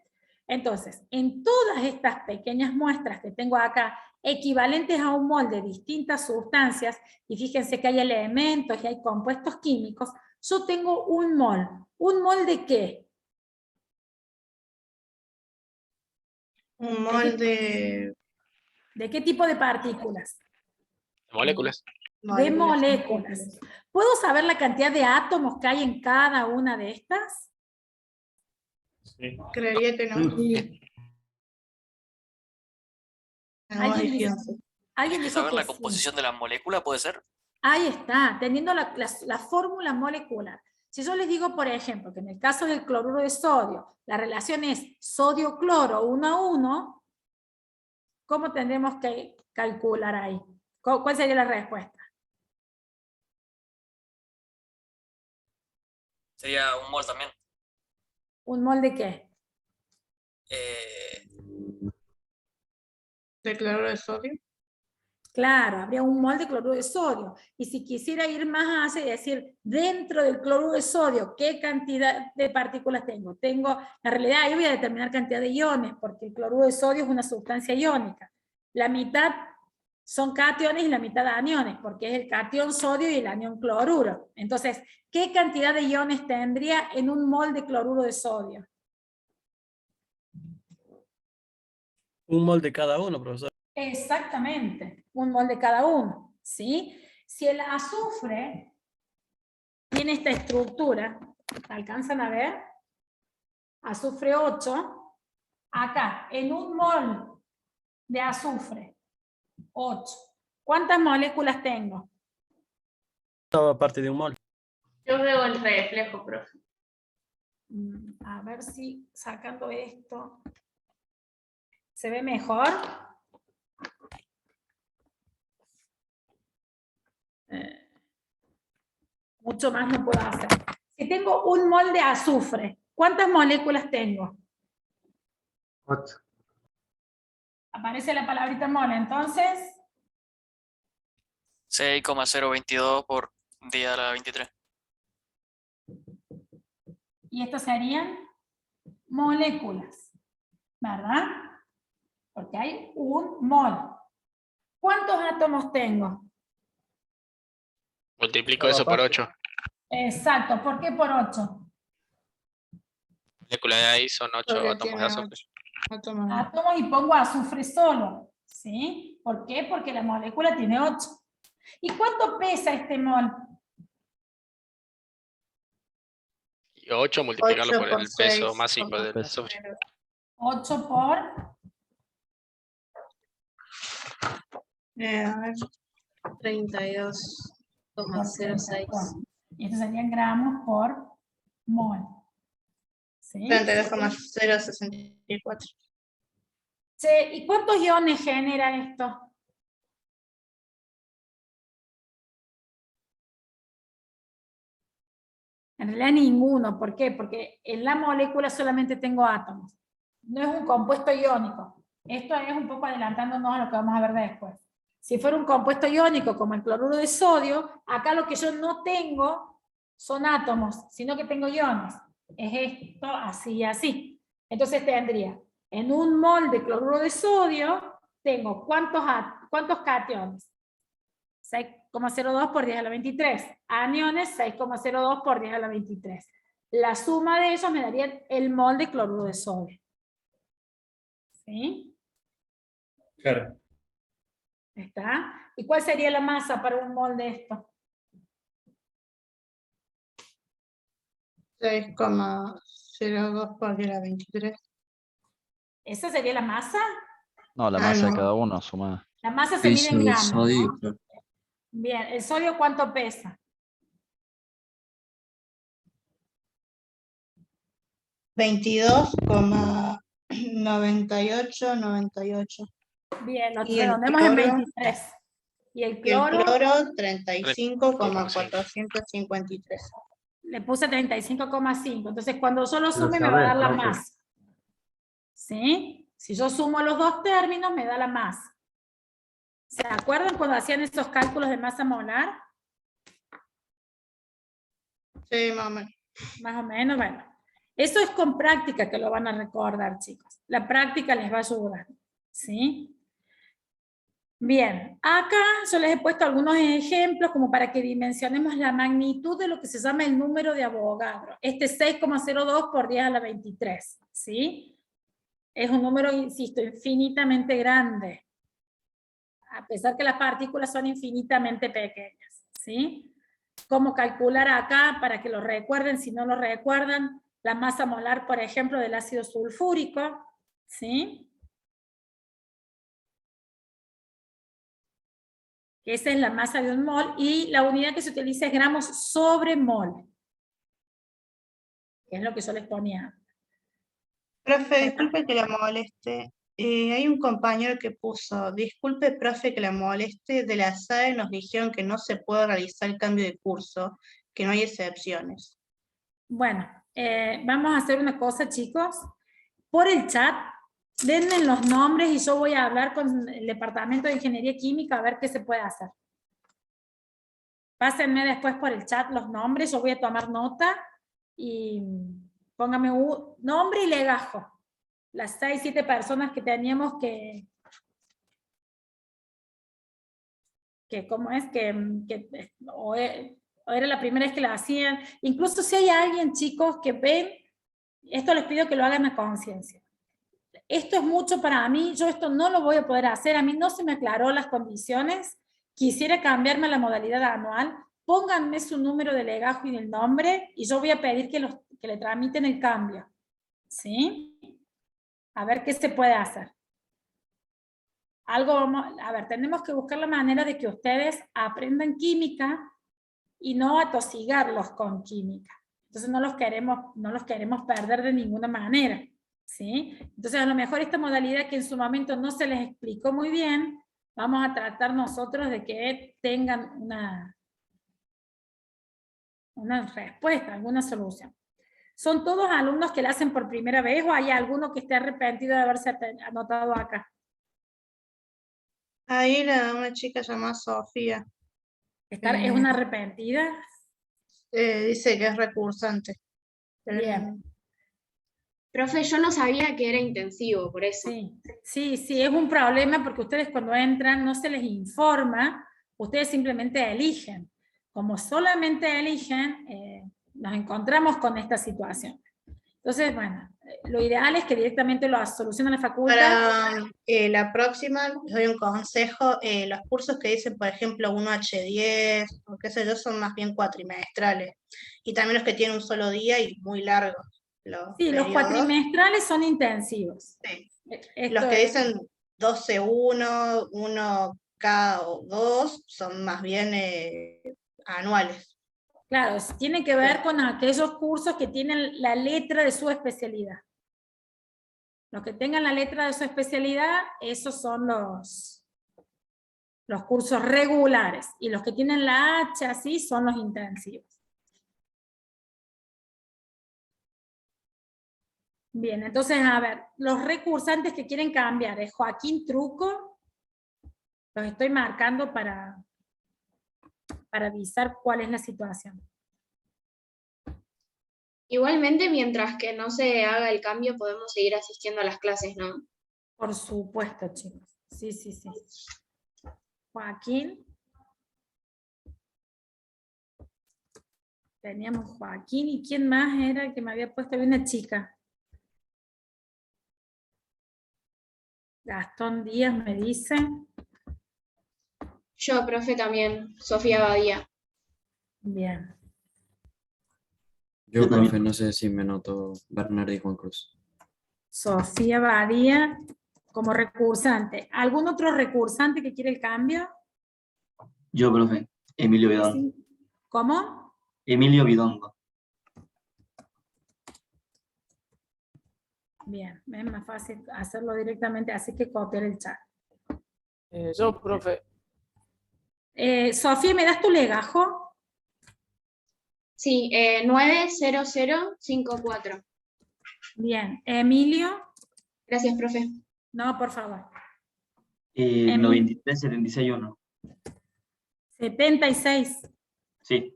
Entonces, en todas estas pequeñas muestras que tengo acá, equivalentes a un mol de distintas sustancias, y fíjense que hay elementos y hay compuestos químicos, yo tengo un mol. ¿Un mol de qué? Un mol de... ¿De qué tipo de partículas? Moléculas. De moléculas. ¿Puedo saber la cantidad de átomos que hay en cada una de estas? Sí. Creería que no. ¿Alguien dijo ¿Saber que la sí? composición de la molécula puede ser? Ahí está, teniendo la fórmula molecular. Si yo les digo, por ejemplo, que en el caso del cloruro de sodio, la relación es sodio-cloro 1:1, ¿cómo tendremos que calcular ahí? ¿Cuál sería la respuesta? Sería un mol también. ¿Un mol de qué? ¿De cloruro de sodio? Claro, habría un mol de cloruro de sodio. Y si quisiera ir más hacia y decir, dentro del cloruro de sodio, ¿qué cantidad de partículas tengo? En realidad ahí voy a determinar cantidad de iones, porque el cloruro de sodio es una sustancia iónica. La mitad son cationes y la mitad aniones, porque es el cation sodio y el anión cloruro. Entonces, ¿qué cantidad de iones tendría en un mol de cloruro de sodio? Un mol de cada uno, profesor. Exactamente, un mol de cada uno, ¿sí? Si el azufre tiene esta estructura, ¿alcanzan a ver? Azufre 8, acá, en un mol de azufre, 8. ¿Cuántas moléculas tengo? Toda parte de un mol. Yo veo el reflejo, profe. A ver si sacando esto se ve mejor. Mucho más no puedo hacer. Si tengo un mol de azufre, ¿cuántas moléculas tengo? 8. Aparece la palabrita mol, entonces... 6,022 por 10 a la 23. Y estos serían moléculas, ¿verdad? Porque hay un mol. ¿Cuántos átomos tengo? Multiplico eso por 8. Exacto, ¿por qué por 8? Molécula de ahí son 8 átomos de azufre. Átomos y pongo azufre solo, ¿sí? ¿Por qué? Porque la molécula tiene 8. ¿Y cuánto pesa este mol? Y 8 multiplicarlo 8 por por el 6, peso másico del azufre. 8 por... A ver, 32,06. Y estos serían gramos por mol. ¿Sí? 32,064. Che, ¿y cuántos iones genera esto? En realidad ninguno. ¿Por qué? Porque en la molécula solamente tengo átomos. No es un compuesto iónico. Esto es un poco adelantándonos a lo que vamos a ver después. Si fuera un compuesto iónico como el cloruro de sodio, acá lo que yo no tengo son átomos, sino que tengo iones. Es esto, así y así. Entonces tendría, en un mol de cloruro de sodio, tengo ¿cuántos cationes? 6,02 por 10 a la 23. Aniones, 6,02 por 10 a la 23. La suma de ellos me daría el mol de cloruro de sodio. ¿Sí? Claro. ¿Está? ¿Y cuál sería la masa para un mol de esto? 6,02 por 10 a la 23. ¿Esa sería la masa? No, la Ah, masa de no. cada uno sumada. La masa se mide en gramos, sodio, ¿no? claro. Bien, ¿el sodio cuánto pesa? 22,98. Bien, lo Y el redondeamos en cloro, 23. ¿Y el y el cloro? cloro 35,453. Le puse 35,5. Entonces, cuando yo lo Lo sume, me va a dar sabés, la profe. masa. ¿Sí? Si yo sumo los dos términos, me da la masa. ¿Se acuerdan cuando hacían esos cálculos de masa molar? Sí, más o menos. Más o menos, bueno. Eso es con práctica que lo van a recordar, chicos. La práctica les va a ayudar. ¿Sí? Bien, acá yo les he puesto algunos ejemplos como para que dimensionemos la magnitud de lo que se llama el número de Avogadro. Este 6,02 por 10 a la 23, ¿sí? Es un número, insisto, infinitamente grande. A pesar que las partículas son infinitamente pequeñas, ¿sí? ¿Cómo calcular acá para que lo recuerden si no lo recuerdan? La masa molar, por ejemplo, del ácido sulfúrico, ¿sí? Esa es la masa de un mol y la unidad que se utiliza es gramos sobre mol. Que es lo que yo les ponía. Profe, disculpe que la moleste. Hay un compañero que puso, disculpe, profe, que la moleste, de la SAE nos dijeron que no se puede realizar el cambio de curso, que no hay excepciones. Bueno, vamos a hacer una cosa, chicos. Por el chat, denme los nombres y yo voy a hablar con el departamento de Ingeniería Química a ver qué se puede hacer. Pásenme después por el chat los nombres, yo voy a tomar nota y póngame un nombre y legajo. Las 6, 7 personas que teníamos ¿cómo es? O era la primera vez que la hacían. Incluso si hay alguien, chicos, que ven, esto les pido que lo hagan a conciencia. Esto es mucho para mí, yo esto no lo voy a poder hacer, a mí no se me aclaró las condiciones, quisiera cambiarme a la modalidad anual, pónganme su número de legajo y el nombre, y yo voy a pedir que le tramiten el cambio. ¿Sí? A ver qué se puede hacer. A ver, tenemos que buscar la manera de que ustedes aprendan química y no atosigarlos con química. Entonces no los queremos perder de ninguna manera. ¿Sí? Entonces a lo mejor esta modalidad que en su momento no se les explicó muy bien, vamos a tratar nosotros de que tengan una respuesta, alguna solución. ¿Son todos alumnos que la hacen por primera vez o hay alguno que esté arrepentido de haberse anotado acá? Ahí una chica llamada Sofía. ¿Es una arrepentida? Dice que es recursante. Bien. Profe, yo no sabía que era intensivo, por eso. Sí, es un problema porque ustedes cuando entran no se les informa, ustedes simplemente eligen. Como solamente eligen, nos encontramos con esta situación. Entonces, bueno, lo ideal es que directamente lo solucionen la facultad. Para la próxima, les doy un consejo. Los cursos que dicen, por ejemplo, 1H10, o qué sé yo, son más bien cuatrimestrales. Y también los que tienen un solo día y muy largos. Los cuatrimestrales son intensivos. Sí. Los que dicen 12-1, 1K2, son más bien anuales. Claro, tiene que ver con aquellos cursos que tienen la letra de su especialidad. Los que tengan la letra de su especialidad, esos son los cursos regulares. Y los que tienen la H así son los intensivos. Bien, entonces, a ver, los recursantes que quieren cambiar es Joaquín Truco. Los estoy marcando para avisar cuál es la situación. Igualmente, mientras que no se haga el cambio, podemos seguir asistiendo a las clases, ¿no? Por supuesto, chicos. Sí, sí, sí. Joaquín. Teníamos Joaquín, ¿y quién más era el que me había puesto? Había una chica. Gastón Díaz me dice. Yo, profe, también, Sofía Badía. Bien. Yo, profe, no sé si me noto Bernardo y Juan Cruz. Sofía Badía como recursante. ¿Algún otro recursante que quiere el cambio? Yo, profe, Emilio Bidondo. ¿Cómo? Emilio Bidondo. Bien, es más fácil hacerlo directamente, así que copiar el chat. Yo, profe. Sofía, ¿me das tu legajo? Sí, 90054. Bien, Emilio. Gracias, profe. No, por favor. 93-76-1. 76. Sí.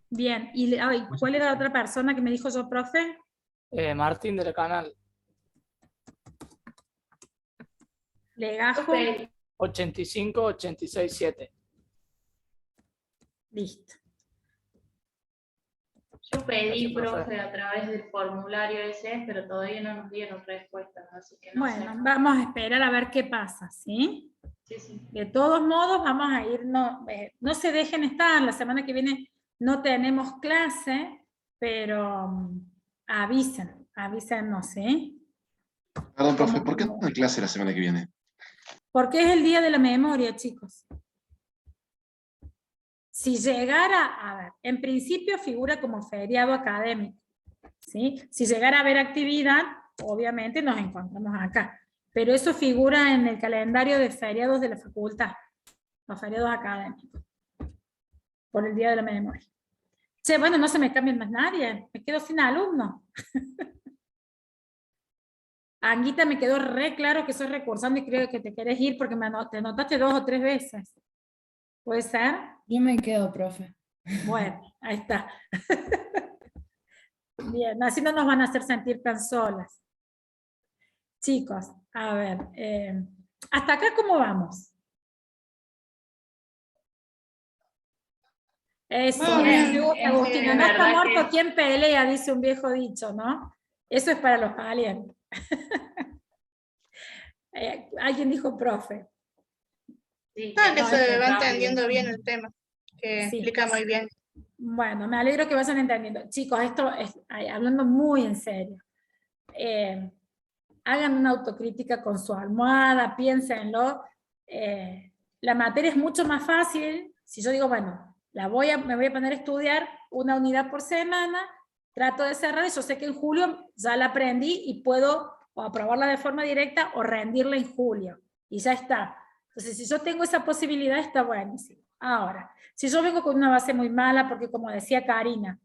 Bien, ¿y cuál era la otra persona que me dijo yo, profe? Martín de la Canal. Legajo. 85-86-7. Listo. Yo pedí, Gracias, profe. profe, a través del formulario ese, pero todavía no nos dieron respuestas, así que no Bueno, sé. vamos a esperar a ver qué pasa, ¿sí? Sí, sí. De todos modos, vamos a ir, no se dejen estar, la semana que viene no tenemos clase, pero avísennos, ¿sí? Perdón, profe, ¿por qué no hay clase la semana que viene? Porque es el día de la memoria, chicos. Si llegara, a ver, en principio figura como feriado académico, ¿sí? Si llegara a haber actividad, obviamente nos encontramos acá. Pero eso figura en el calendario de feriados de la facultad, los feriados académicos, por el día de la memoria. Che, bueno, no se me cambia más nadie, me quedo sin alumnos. Anguita, me quedó re claro que sos recursando y creo que te querés ir porque te anotaste 2 o 3 veces. ¿Puede ser? Yo me quedo, profe. Bueno, ahí está. Bien, así no nos van a hacer sentir tan solas. Chicos, a ver, ¿hasta acá cómo vamos? Eso, Bien, me gusta, Agustina. es No está verdad muerto que- quien pelea, dice un viejo dicho, ¿no? Eso es para los valientes. Alguien dijo profe. Sí, Ah, que no, se es va rápido. entendiendo bien el tema, que Sí. explica muy bien. Bueno, me alegro que vayan entendiendo. Chicos, esto es hablando muy en serio. Hagan una autocrítica con su almohada, piénsenlo. La materia es mucho más fácil si yo digo, bueno, me voy a poner a estudiar una unidad por semana, trato de cerrar y yo sé que en julio ya la aprendí y puedo o aprobarla de forma directa o rendirla en julio. Y ya está. Entonces, si yo tengo esa posibilidad, está buenísimo. Ahora, si yo vengo con una base muy mala, porque como decía Karina,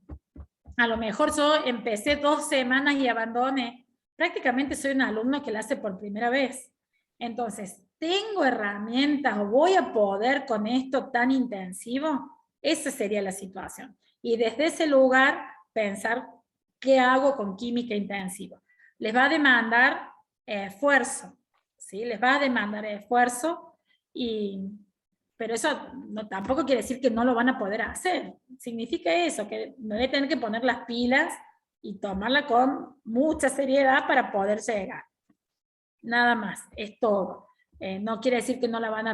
a lo mejor yo empecé 2 semanas y abandoné, prácticamente soy un alumno que la hace por primera vez. Entonces, ¿tengo herramientas o voy a poder con esto tan intensivo? Esa sería la situación. Y desde ese lugar, pensar qué hago con química intensiva. Les va a demandar esfuerzo, ¿sí? Les va a demandar esfuerzo, pero eso tampoco quiere decir que no lo van a poder hacer. Significa eso, que me voy a tener que poner las pilas y tomarla con mucha seriedad para poder llegar. Nada más, es todo. No quiere decir que no van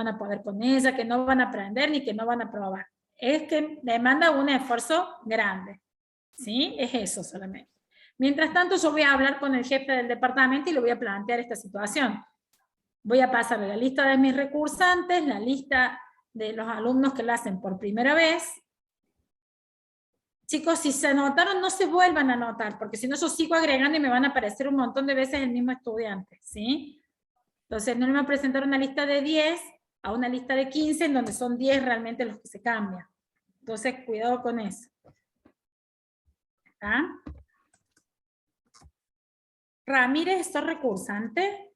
a poder con ella, que no van a aprender ni que no van a probar. Es que demanda un esfuerzo grande. ¿Sí? Es eso solamente. Mientras tanto, yo voy a hablar con el jefe del departamento y le voy a plantear esta situación. Voy a pasarle la lista de mis recursantes, la lista de los alumnos que la hacen por primera vez. Chicos, si se anotaron, no se vuelvan a anotar, porque si no yo sigo agregando y me van a aparecer un montón de veces el mismo estudiante, ¿sí? Entonces no me van a presentar una lista de 10 a una lista de 15, en donde son 10 realmente los que se cambian. Entonces, cuidado con eso. ¿Ah? Ramírez, ¿sos recursante?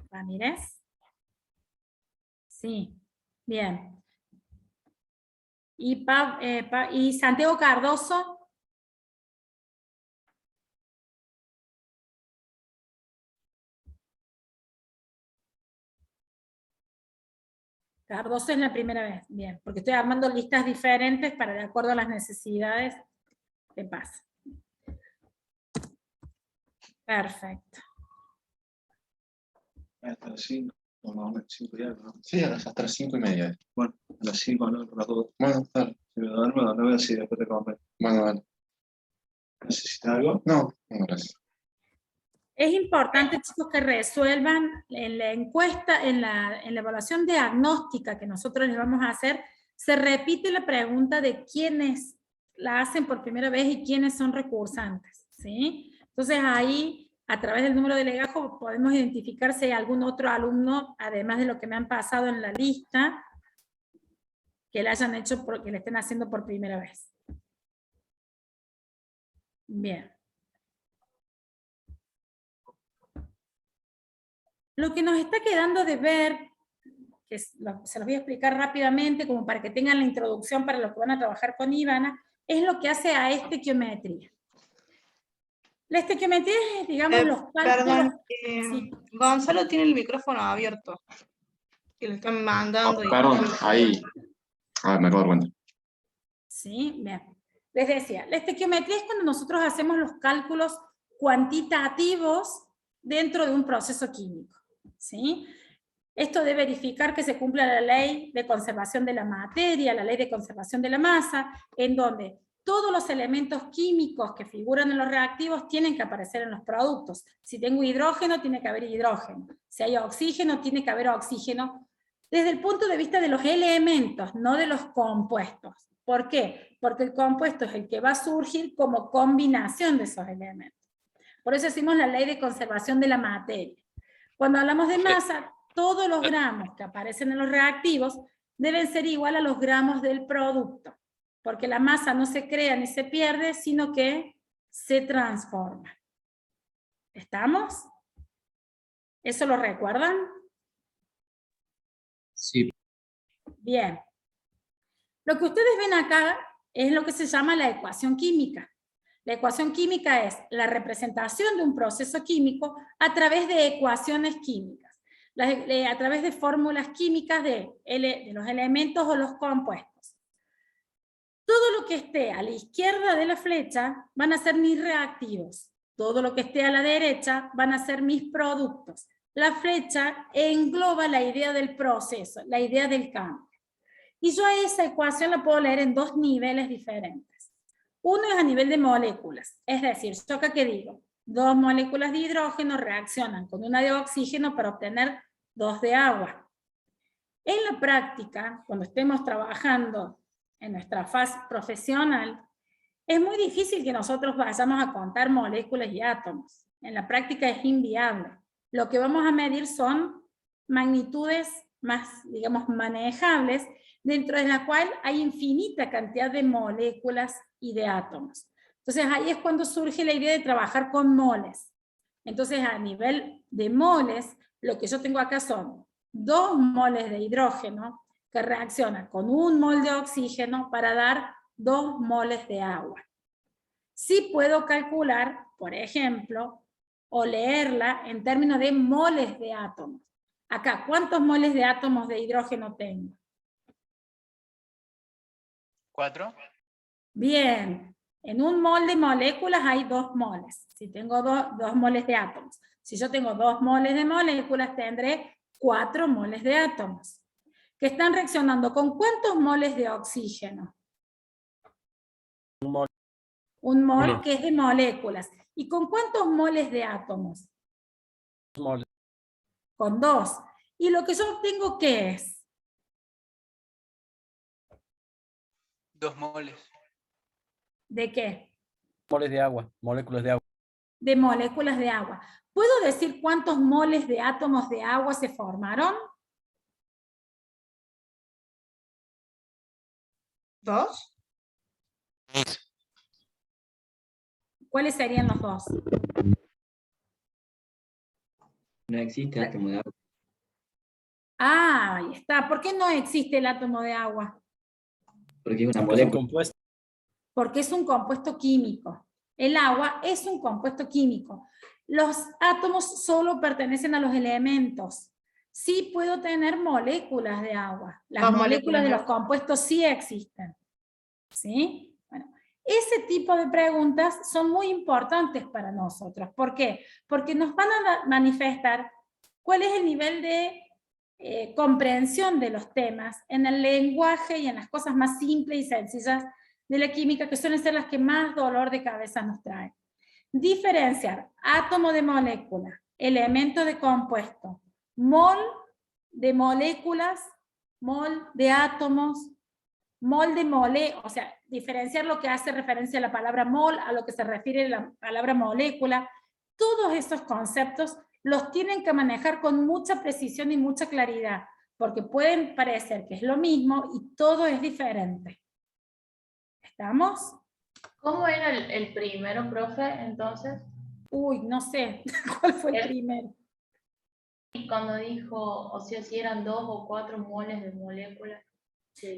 Ramírez. Sí, bien. ¿Y Santiago Cardoso? Cardoso es la primera vez, bien, porque estoy armando listas diferentes para de acuerdo a las necesidades de paz. Perfecto. Hasta las 5, no, 5 y algo, ¿no? Sí, hasta las 5:30. Bueno, a las 5 no, para todo. Bueno, dale. Si me duermo, no voy a decir después de comer. Bueno, vale. ¿Necesitas algo? No, no, gracias. Es importante, chicos, que resuelvan en la encuesta, en la evaluación diagnóstica que nosotros les vamos a hacer, se repite la pregunta de quiénes la hacen por primera vez y quiénes son recursantes, ¿sí? Entonces ahí, a través del número de legajo, podemos identificar si hay algún otro alumno, además de lo que me han pasado en la lista, que la hayan hecho, que le estén haciendo por primera vez. Bien. Lo que nos está quedando de ver, que se los voy a explicar rápidamente, como para que tengan la introducción para los que van a trabajar con Ivana, es lo que hace a estequiometría. La estequiometría es, digamos, los cálculos... Perdón, Sí. Gonzalo tiene el micrófono abierto. Que le están mandando. Perdón, ahí. Ah, me acabo de dar cuenta. Sí, bien. Les decía, la estequiometría es cuando nosotros hacemos los cálculos cuantitativos dentro de un proceso químico. ¿Sí? Esto de verificar que se cumpla la ley de conservación de la materia, la ley de conservación de la masa, en donde todos los elementos químicos que figuran en los reactivos tienen que aparecer en los productos. Si tengo hidrógeno, tiene que haber hidrógeno. Si hay oxígeno, tiene que haber oxígeno. Desde el punto de vista de los elementos, no de los compuestos. ¿Por qué? Porque el compuesto es el que va a surgir como combinación de esos elementos. Por eso decimos la ley de conservación de la materia. Cuando hablamos de masa, todos los gramos que aparecen en los reactivos deben ser igual a los gramos del producto, porque la masa no se crea ni se pierde, sino que se transforma. ¿Estamos? ¿Eso lo recuerdan? Sí. Bien. Lo que ustedes ven acá es lo que se llama la ecuación química. La ecuación química es la representación de un proceso químico a través de ecuaciones químicas, a través de fórmulas químicas de los elementos o los compuestos. Todo lo que esté a la izquierda de la flecha van a ser mis reactivos. Todo lo que esté a la derecha van a ser mis productos. La flecha engloba la idea del proceso, la idea del cambio. Y yo a esa ecuación la puedo leer en dos niveles diferentes. Uno es a nivel de moléculas, es decir, yo acá que digo, 2 moléculas de hidrógeno reaccionan con una de oxígeno para obtener 2 de agua. En la práctica, cuando estemos trabajando en nuestra fase profesional, es muy difícil que nosotros vayamos a contar moléculas y átomos. En la práctica es inviable. Lo que vamos a medir son magnitudes más, digamos, manejables, dentro de la cual hay infinita cantidad de moléculas y de átomos. Entonces ahí es cuando surge la idea de trabajar con moles. Entonces a nivel de moles, lo que yo tengo acá son 2 moles de hidrógeno que reaccionan con 1 mol de oxígeno para dar 2 moles de agua. Sí puedo calcular, por ejemplo, o leerla en términos de moles de átomos. Acá, ¿cuántos moles de átomos de hidrógeno tengo? 4. Bien, en 1 mol de moléculas hay 2 moles. Si tengo 2 moles de átomos. Si yo tengo 2 moles de moléculas, tendré 4 moles de átomos. ¿Que están reaccionando con cuántos moles de oxígeno? 1 mol. 1 mol 1. que es de moléculas. ¿Y con cuántos moles de átomos? 2 moles. Con 2. ¿Y lo que yo obtengo qué es? 2 moles. ¿De qué? Moles de agua, moléculas de agua. De moléculas de agua. ¿Puedo decir cuántos moles de átomos de agua se formaron? 2. ¿Cuáles serían los dos? No existe átomo de agua. Ah, ahí está. ¿Por qué no existe el átomo de agua? Porque es una Porque es un molécula. compuesto. Porque es un compuesto químico. El agua es un compuesto químico. Los átomos solo pertenecen a los elementos. Sí puedo tener moléculas de agua. Las Dos moléculas de los moléculas. compuestos sí existen. ¿Sí? Bueno, ese tipo de preguntas son muy importantes para nosotros. ¿Por qué? Porque nos van a manifestar cuál es el nivel de comprensión de los temas en el lenguaje y en las cosas más simples y sencillas de la química, que suelen ser las que más dolor de cabeza nos traen. Diferenciar átomo de molécula, elemento de compuesto, mol de moléculas, mol de átomos, mol de mole, o sea, diferenciar lo que hace referencia a la palabra mol, a lo que se refiere la palabra molécula. Todos esos conceptos los tienen que manejar con mucha precisión y mucha claridad, porque pueden parecer que es lo mismo y todo es diferente. ¿Estamos? ¿Cómo era el primero, profe, entonces? Uy, no sé, ¿cuál fue el primero? Cuando dijo, o sea, si eran 2 o 4 moles de molécula.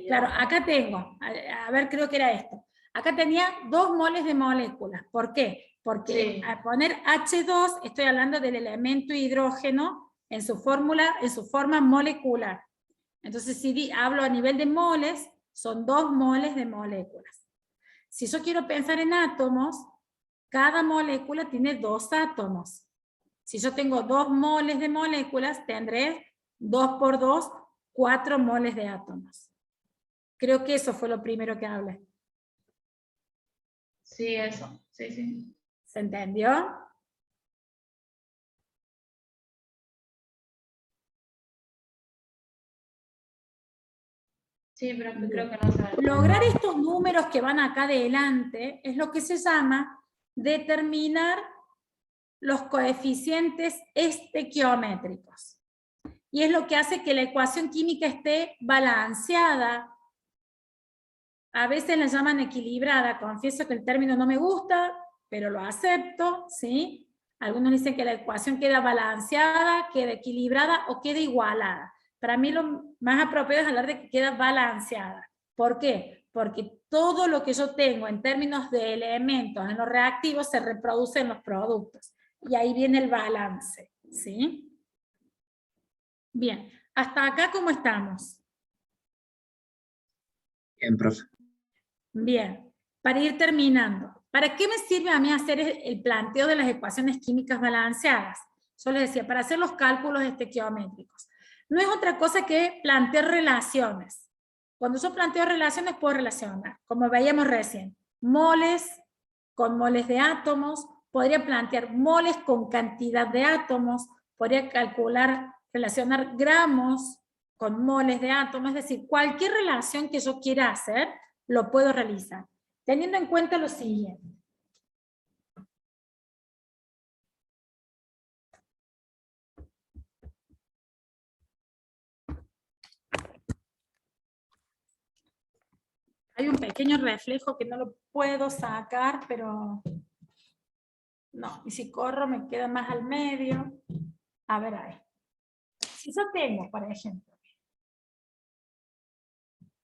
Claro, acá tengo, a ver, creo que era esto. Acá tenía 2 moles de moléculas. ¿Por qué? Porque al poner H2, estoy hablando del elemento hidrógeno en su fórmula, en su forma molecular. Entonces, si hablo a nivel de moles, son 2 moles de moléculas. Si yo quiero pensar en átomos, cada molécula tiene 2 átomos. Si yo tengo 2 moles de moléculas, tendré 2 por 2, 4 moles de átomos. Creo que eso fue lo primero que hablé. Sí, eso. Sí, sí. ¿Se entendió? Sí, pero creo que no sabe. Lograr estos números que van acá adelante es lo que se llama determinar los coeficientes estequiométricos. Y es lo que hace que la ecuación química esté balanceada. A veces la llaman equilibrada. Confieso que el término no me gusta, pero lo acepto, ¿sí? Algunos dicen que la ecuación queda balanceada, queda equilibrada o queda igualada. Para mí lo más apropiado es hablar de que queda balanceada. ¿Por qué? Porque todo lo que yo tengo en términos de elementos en los reactivos se reproduce en los productos. Y ahí viene el balance, ¿sí? Bien, hasta acá, ¿cómo estamos? Bien, profe. Bien, para ir terminando, ¿para qué me sirve a mí hacer el planteo de las ecuaciones químicas balanceadas? Yo les decía, para hacer los cálculos estequiométricos. No es otra cosa que plantear relaciones. Cuando yo planteo relaciones, puedo relacionar, como veíamos recién, moles con moles de átomos, podría plantear moles con cantidad de átomos, podría calcular, relacionar gramos con moles de átomos, es decir, cualquier relación que yo quiera hacer, lo puedo realizar, teniendo en cuenta lo siguiente. Hay un pequeño reflejo que no lo puedo sacar, pero no, y si corro me queda más al medio. A ver ahí. Si yo tengo, por ejemplo,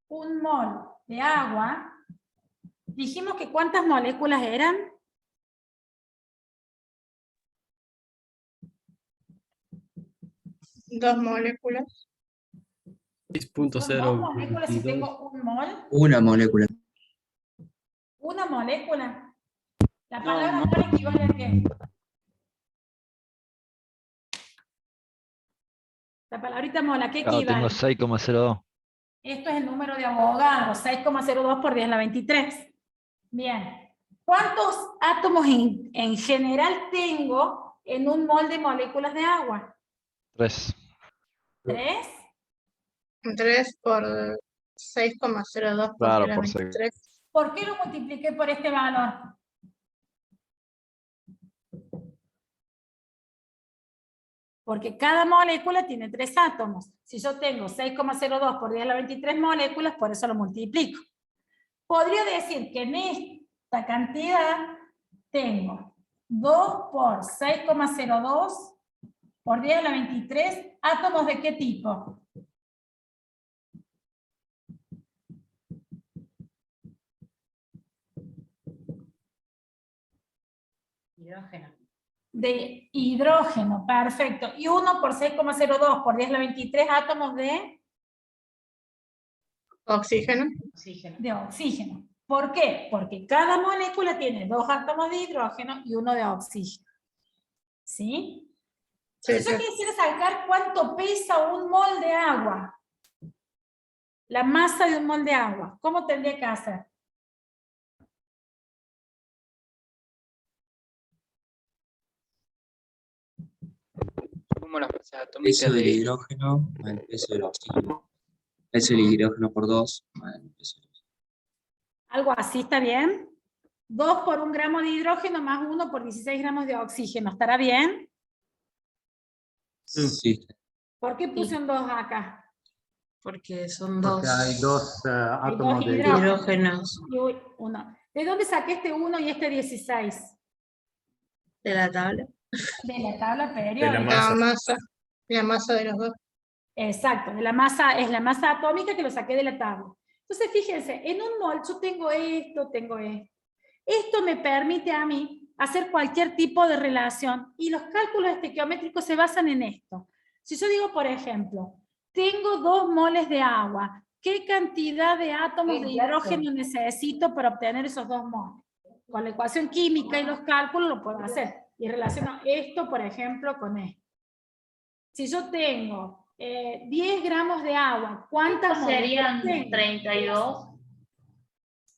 un mol de agua, dijimos que ¿cuántas moléculas eran? Dos moléculas. 6.0. Moléculas si tengo un mol. Una molécula. Una molécula. La palabra mol equivale a qué? La palabrita mol, ¿a qué Claro, tengo equivale? 6,02. Esto es el número de Avogadro, 6,02 por 10 a la 23. Bien. ¿Cuántos átomos en general tengo en un mol de moléculas de agua? 3. ¿3? 3 por 6,02 por Claro, 10 a la por 6. 23. ¿Por qué lo multipliqué por este valor? Porque cada molécula tiene 3 átomos. Si yo tengo 6,02 por 10 a la 23 moléculas, por eso lo multiplico. podría decir que en esta cantidad tengo 2 por 6,02 por 10 a la 23, átomos de qué tipo? Hidrógeno. De hidrógeno, perfecto. Y 1 por 6,02 por 10 a la 23, átomos de Oxígeno. de oxígeno. ¿Por qué? Porque cada molécula tiene 2 átomos de hidrógeno y 1 de oxígeno. ¿Sí? Sí, Yo sí. quisiera sacar cuánto pesa un mol de agua. La masa de un mol de agua. ¿Cómo tendría que hacer? Sumo las masas atómicas Peso del de... hidrógeno más el peso del oxígeno. Peso del hidrógeno por 2 más el peso del oxígeno. Algo así, ¿está bien? 2 por 1 gramo de hidrógeno más 1 por 16 gramos de oxígeno. ¿Estará bien? Sí. ¿Por qué puse un 2 acá? Porque son Porque hay dos Hay átomos dos de hidrógenos. Y uno. ¿De dónde saqué este 1 y este 16? De la tabla. De la tabla De periódica. La masa de los dos. Exacto, de la masa, es la masa atómica que lo saqué de la tabla. Entonces, fíjense, en un mol yo tengo esto, tengo esto. Esto me permite a mí hacer cualquier tipo de relación y los cálculos estequiométricos se basan en esto. Si yo digo, por ejemplo, tengo 2 moles de agua, ¿qué cantidad de átomos de hidrógeno necesito para obtener esos 2 moles? Con la ecuación química y los cálculos lo puedo hacer. Y relaciono esto, por ejemplo, con esto. Si yo tengo 10 gramos de agua, ¿cuántas Serían moléculas tengo? 32.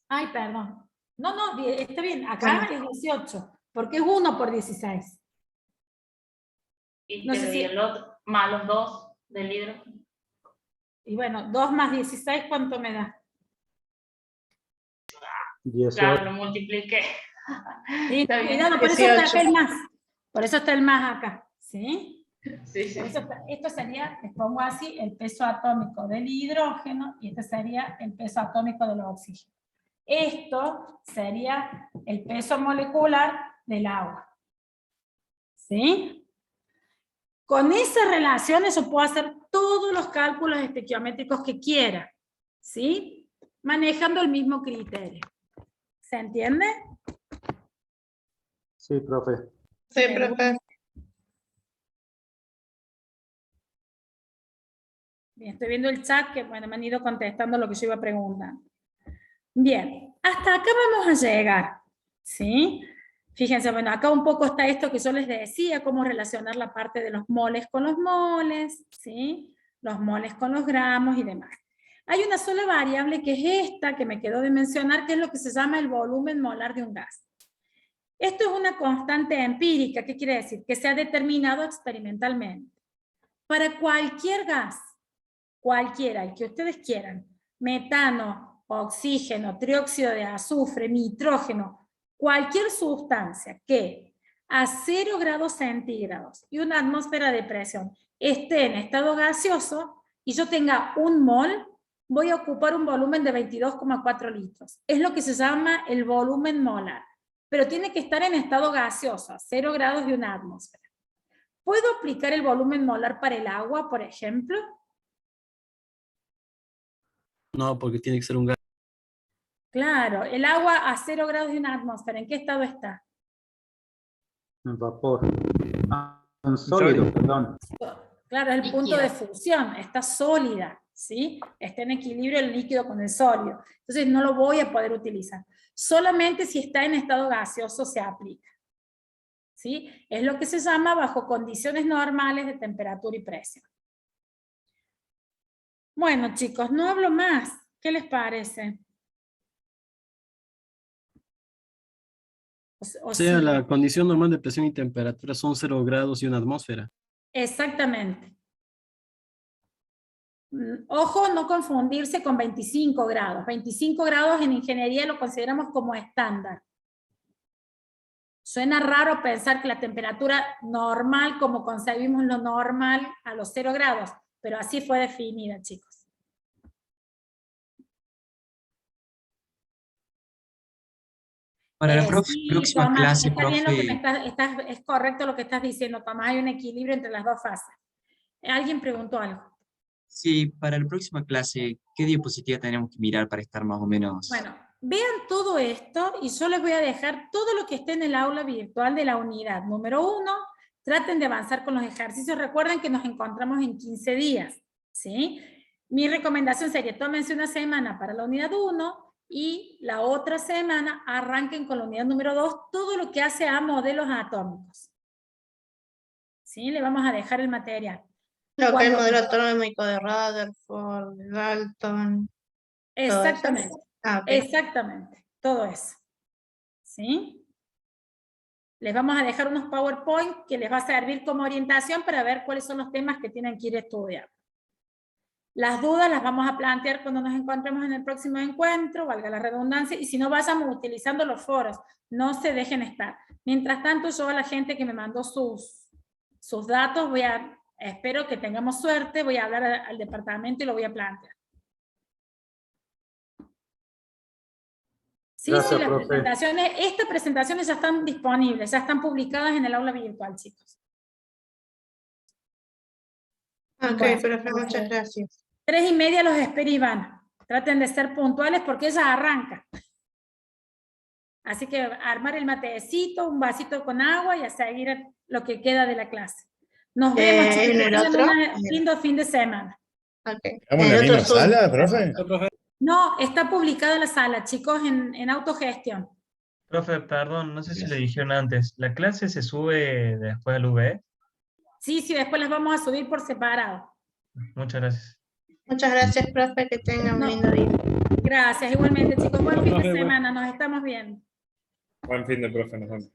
Ay, perdón. No, está bien. Acá es 18, porque es 1 por 16. Y, No sé pero, si- y el otro, más los 2 del hidrógeno. Y bueno, 2 más 16, ¿cuánto me da? 18. Claro, lo multipliqué. Sí, Está bien. cuidado, por eso está 18. acá el más. Por eso está el más acá. ¿Sí? Sí, sí. Por eso esto sería, les pongo así, el peso atómico del hidrógeno y este sería el peso atómico del oxígeno. Esto sería el peso molecular del agua. ¿Sí? Con esas relaciones yo puedo hacer todos los cálculos estequiométricos que quiera. ¿Sí? Manejando el mismo criterio. ¿Se entiende? Sí, profe. Sí, profe. Bien, estoy viendo el chat que bueno, me han ido contestando lo que yo iba a preguntar. Bien, hasta acá vamos a llegar. ¿Sí? Fíjense, bueno, acá un poco está esto que yo les decía, cómo relacionar la parte de los moles con los moles, ¿sí? Los moles con los gramos y demás. Hay una sola variable que es esta, que me quedó de mencionar, que es lo que se llama el volumen molar de un gas. Esto es una constante empírica, ¿qué quiere decir? Que se ha determinado experimentalmente. Para cualquier gas, cualquiera, el que ustedes quieran, metano, oxígeno, trióxido de azufre, nitrógeno, cualquier sustancia que a 0 grados centígrados y una atmósfera de presión esté en estado gaseoso y yo tenga un mol, voy a ocupar un volumen de 22,4 litros. Es lo que se llama el volumen molar, pero tiene que estar en estado gaseoso, a 0 grados y una atmósfera. ¿Puedo aplicar el volumen molar para el agua, por ejemplo? No, porque tiene que ser un gas. Claro, el agua a 0 grados y una atmósfera, ¿en qué estado está? En vapor. Un sólido, perdón. Claro, es el punto de fusión, está sólida, ¿sí? Está en equilibrio el líquido con el sólido. Entonces no lo voy a poder utilizar. Solamente si está en estado gaseoso se aplica. ¿Sí? Es lo que se llama bajo condiciones normales de temperatura y presión. Bueno, chicos, no hablo más. ¿Qué les parece? O sea, la condición normal de presión y temperatura son 0 grados y una atmósfera. Exactamente. Ojo, no confundirse con 25 grados. 25 grados en ingeniería lo consideramos como estándar. Suena raro pensar que la temperatura normal, como concebimos lo normal, a los 0 grados, pero así fue definida, chicos. Para la Sí, próxima Tomás, clase, está bien lo que me profe, es correcto lo que estás diciendo, Tomás, hay un equilibrio entre las dos fases. ¿Alguien preguntó algo? sí, para la próxima clase, ¿qué diapositiva tenemos que mirar para estar más o menos? Bueno, vean todo esto y yo les voy a dejar todo lo que esté en el aula virtual de la unidad número 1. Traten de avanzar con los ejercicios. Recuerden que nos encontramos en 15 días, ¿sí? Mi recomendación sería, tómense una semana para la unidad 1 y la otra semana arranquen con la unidad número 2, todo lo que hace a modelos atómicos. ¿Sí? Le vamos a dejar el material. Lo que es el modelo atómico de Rutherford, de Dalton. Exactamente. Ah, ok. Exactamente. Todo eso. ¿Sí? Les vamos a dejar unos PowerPoint que les va a servir como orientación para ver cuáles son los temas que tienen que ir a estudiar. Las dudas las vamos a plantear cuando nos encontremos en el próximo encuentro, valga la redundancia, y si no, vayamos utilizando los foros. No se dejen estar. Mientras tanto, yo a la gente que me mandó sus datos, espero que tengamos suerte, voy a hablar al departamento y lo voy a plantear. Sí, Gracias, las profe. presentaciones, estas presentaciones ya están disponibles, ya están publicadas en el aula virtual, chicos. Ok, Bueno, profe, muchas gracias. 3:30 los espero y van. Traten de ser puntuales porque ella arranca. Así que armar el matecito, un vasito con agua y a seguir lo que queda de la clase. Nos vemos, chicos. ¿En Que el tengan otro? un lindo fin de semana. Okay. ¿Estamos en la misma sala, profe? No, está publicada la sala, chicos, en autogestión. Profe, perdón, no sé si le dijeron antes. ¿La clase se sube después al VE? Sí, después las vamos a subir por separado. Muchas gracias. Muchas gracias, profe, que tengan un lindo día. Gracias, igualmente, chicos. Buen fin de Profe, semana, nos estamos viendo. Buen fin de profe, nos vemos.